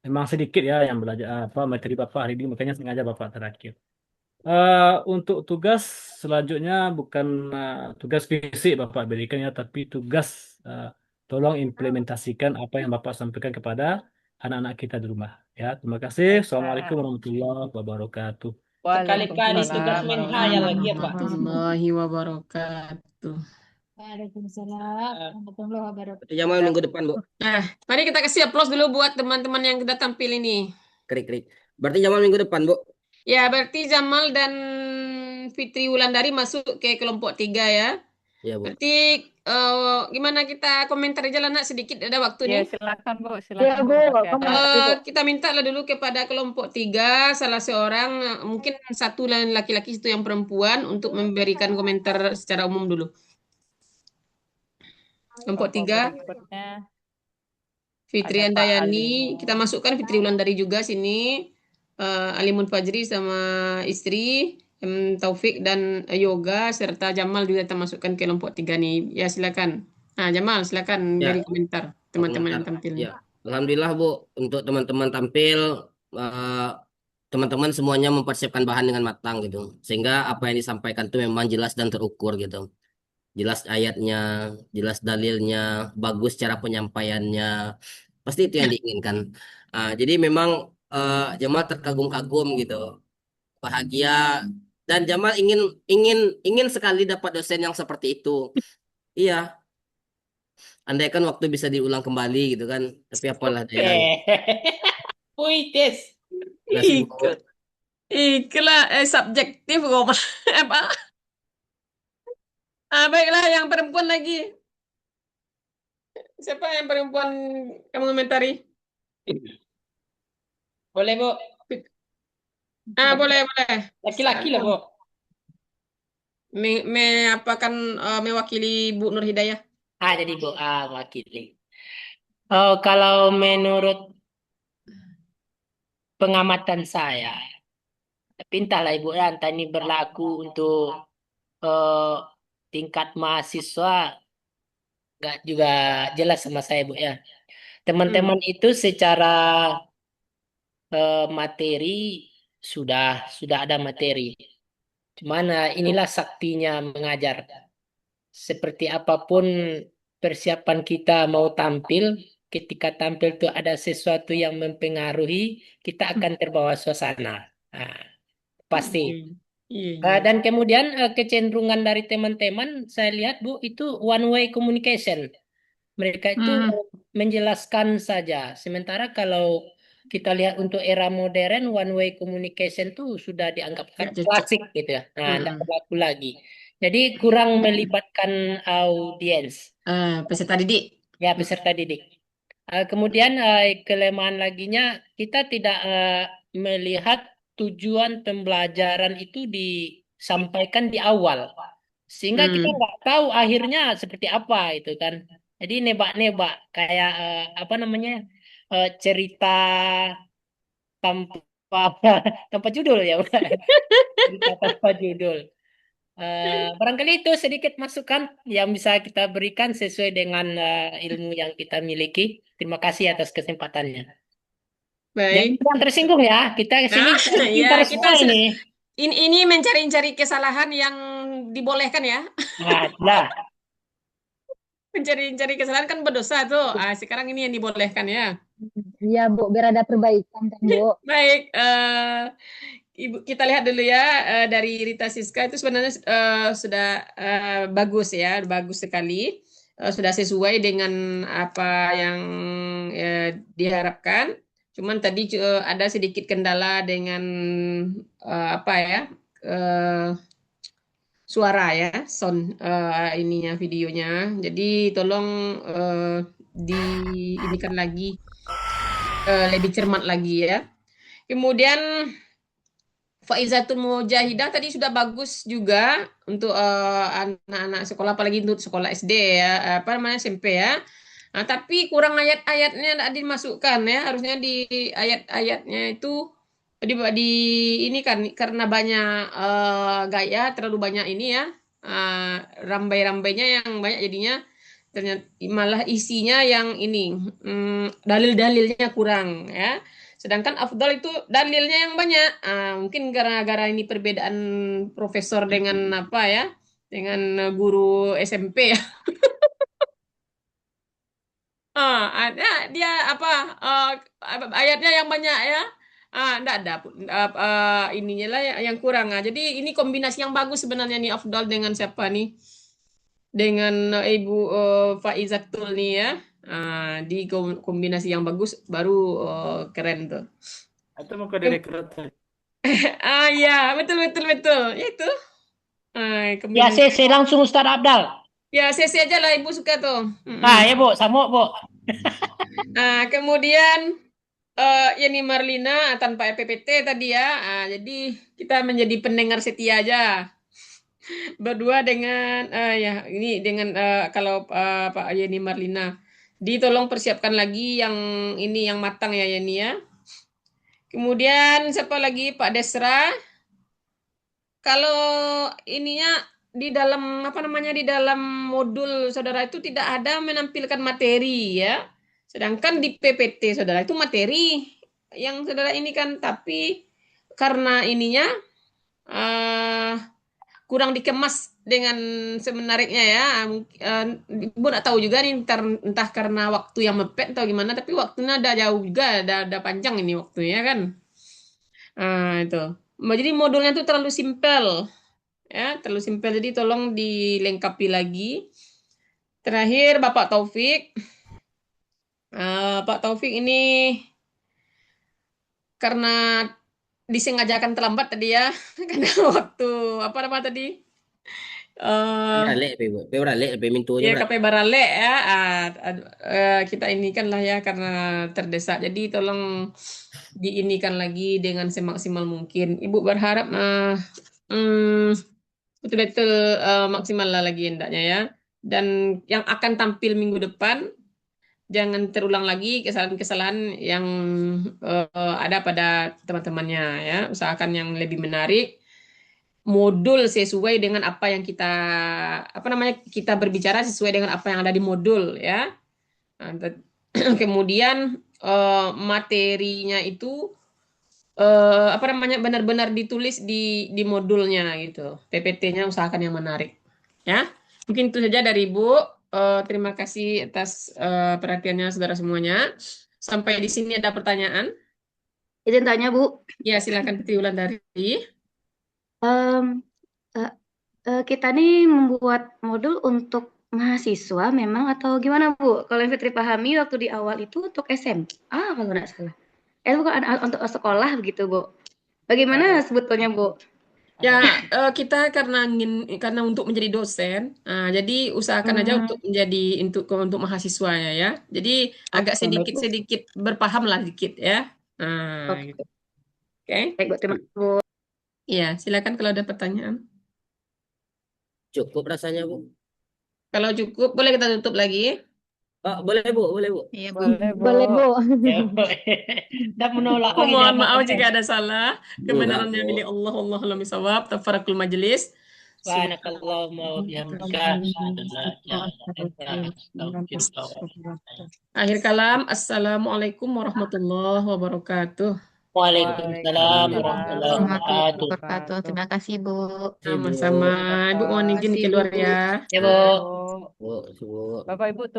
memang sedikit ya yang belajar materi Bapak hari ini, makanya sengaja Bapak terakhir. Untuk tugas selanjutnya bukan tugas fisik Bapak berikan ya, tapi tugas tolong implementasikan apa yang Bapak sampaikan kepada anak-anak kita di rumah. Ya, terima kasih. Assalamualaikum warahmatullahi wabarakatuh. Sekali-kali tugas Waalaikumsalam menghayal lagi ya, Pak. Warahmatullahi wabarakatuh. Waalaikumsalam warahmatullahi wabarakatuh. Berarti Jamal minggu depan, Bu. Mari kita kasih aplaus dulu buat teman-teman yang sudah tampil ini. Krik-krik. Berarti Jamal minggu depan, Bu. Ya, berarti Jamal dan Fitri Wulandari masuk ke kelompok 3 ya. Iya, Bu. Berarti gimana kita komentar aja lah nak, sedikit ada waktu Ya, nih. silakan Bu, Iya, silakan Bu, Bu, masih ada. komentar Bu. Kita minta lah dulu kepada kelompok 3 salah seorang, mungkin satu laki-laki itu yang perempuan, untuk memberikan komentar secara umum dulu. Kelompok 3, Berikutnya Fitri ada Pak Handayani, Alimun. kita masukkan Fitri Wulandari juga sini, Alimun Fajri sama istri, Taufik dan Yoga, serta Jamal juga kita masukkan ke kelompok 3 nih. Ya, silakan. Nah, Jamal, silakan Ya. beri komentar teman-teman yang Komentar. tampil. Ya, alhamdulillah Bu, untuk teman-teman tampil, teman-teman semuanya mempersiapkan bahan dengan matang gitu, sehingga apa yang disampaikan itu memang jelas dan terukur gitu, jelas ayatnya, jelas dalilnya, bagus cara penyampaiannya, pasti itu yang diinginkan. Jadi memang Jamal terkagum-kagum gitu, bahagia, dan Jamal ingin sekali dapat dosen yang seperti itu. Iya. Andai kan waktu bisa diulang kembali gitu kan, tapi apalah daya. Puitis. Nasib Itulah subjektif kok. Apa? Baiklah, yang perempuan lagi. Siapa yang perempuan kamu komentari? Boleh, Bu. Boleh. Laki-laki lah, Bu. Mewakili Bu Nur Hidayah. Jadi Bu, wakili. Kalau menurut pengamatan saya, tapi entahlah Ibu ya, entah ini berlaku untuk tingkat mahasiswa, nggak juga jelas sama saya Bu ya. Teman-teman itu secara materi sudah ada materi. Cuman inilah saktinya mengajar. Seperti apapun persiapan kita mau tampil, ketika tampil itu ada sesuatu yang mempengaruhi, kita akan terbawa suasana. Pasti. Dan kemudian kecenderungan dari teman-teman, saya lihat Bu, itu one way communication. Mereka itu menjelaskan saja. Sementara kalau kita lihat untuk era modern, one way communication itu sudah dianggap klasik gitu ya. Tidak berlaku lagi. Jadi kurang melibatkan audiens. Peserta didik. Ya, peserta didik. Kemudian kelemahan laginya, kita tidak melihat tujuan pembelajaran itu disampaikan di awal. Sehingga kita nggak tahu akhirnya seperti apa itu kan. Jadi nebak-nebak kayak cerita tanpa judul ya, cerita tanpa judul. Barangkali itu sedikit masukan yang bisa kita berikan sesuai dengan ilmu yang kita miliki. Terima kasih atas kesempatannya. Baik. Jangan tersinggung ya, kita sini pintar semua ini. Ini mencari-cari kesalahan yang dibolehkan ya. Nah. Mencari-cari kesalahan kan berdosa tuh. Sekarang ini yang dibolehkan ya. Iya Bu, biar ada perbaikan kan Bu. Baik, Ibu, kita lihat dulu ya, dari Rita Siska itu sebenarnya sudah bagus ya, bagus sekali, sudah sesuai dengan apa yang diharapkan. Cuman tadi ada sedikit kendala dengan suara ya, sound ininya videonya. Jadi tolong diinikan lagi lebih cermat lagi ya. Kemudian Faizatul Mujahidah tadi sudah bagus juga untuk anak-anak sekolah, apalagi untuk sekolah SD ya, apa namanya SMP ya. Nah, tapi kurang ayat-ayatnya tidak dimasukkan ya. Harusnya di ayat-ayatnya itu di ini kan karena banyak gaya, terlalu banyak ini ya. Rambai-rambainya yang banyak jadinya ternyata malah isinya yang ini dalil-dalilnya kurang ya. Sedangkan afdal itu dalilnya yang banyak. Mungkin gara-gara ini perbedaan profesor dengan apa ya, dengan guru SMP ya. Ada dia apa ayatnya yang banyak ya. Enggak ada ininya lah yang kurang. Jadi ini kombinasi yang bagus sebenarnya nih afdal dengan siapa nih? Dengan Ibu Faizatul nih ya. Di kombinasi yang bagus baru keren tuh. Atau mau ke direkrut tadi. Ya, betul. Ya itu. Ya, Kombinasi. CC langsung Ustaz Abdal. Ya, CC aja lah Ibu suka tuh. Ya Bu, sama Bu. Kemudian Yani Marlina tanpa PPT tadi ya. Jadi kita menjadi pendengar setia aja. Berdua dengan ya ini dengan kalau Pak Yani Marlina. Ditolong persiapkan lagi yang ini yang matang ya Yani ya. Kemudian siapa lagi Pak Desra? Kalau ininya di dalam apa namanya di dalam modul saudara itu tidak ada menampilkan materi ya. Sedangkan di PPT saudara itu materi yang saudara ini kan, tapi karena ininya kurang dikemas dengan semenariknya ya. Ibu nggak tahu juga nih entah karena waktu yang mepet atau gimana, tapi waktunya ada jauh juga, ada panjang ini waktunya kan. Itu. Jadi modulnya itu terlalu simpel. Ya, terlalu simpel. Jadi tolong dilengkapi lagi. Terakhir Bapak Taufik. Pak Taufik ini karena disengajakan terlambat tadi ya. Karena waktu apa nama tadi? Beralek, mintu aja Ya KP Barale ya. Kita inikan lah ya karena terdesak. Jadi tolong diinikan lagi dengan semaksimal mungkin. Ibu berharap betul-betul maksimal lah lagi hendaknya ya. Dan yang akan tampil minggu depan jangan terulang lagi kesalahan-kesalahan yang ada pada teman-temannya ya. Usahakan yang lebih menarik, modul sesuai dengan apa yang kita berbicara sesuai dengan apa yang ada di modul ya. Kemudian materinya itu benar-benar ditulis di modulnya gitu. PPT-nya usahakan yang menarik ya. Mungkin itu saja dari Ibu. Terima kasih atas perhatiannya saudara semuanya. Sampai di sini ada pertanyaan? Izin tanya Bu. Ya silakan Putri Wulandari. Kita nih membuat modul untuk mahasiswa memang atau gimana Bu? Kalau yang Fitri pahami waktu di awal itu untuk SMA kalau nggak salah. Bukan untuk sekolah begitu Bu. Bagaimana sebetulnya Bu? Ya kita karena untuk menjadi dosen, jadi usahakan aja untuk menjadi untuk mahasiswanya ya. Jadi agak sedikit berpaham lah dikit ya. Gitu. Oke. Baik Bu, terima kasih Bu. Iya, silakan kalau ada pertanyaan. Cukup rasanya Bu. Kalau cukup boleh kita tutup lagi. Boleh Bu. Iya Boleh Bu. Dan menolak lagi Mohon jamaah maaf konten. jika ada salah. Kebenarannya milik Allah. Allahul bisawab. Tafarakul majelis. Subhanakallahumma wa bihamdika asyhadu an la ilaha illa anta astaghfiruka wa atubu ilaik. Akhir kalam. Assalamualaikum warahmatullahi wabarakatuh. Waalaikumsalam warahmatullahi wabarakatuh. Wabarakatuh. Terima kasih Bu. Sama-sama. Ibu mohon izin keluar ya. Ya Bu. Bu. Bapak Ibu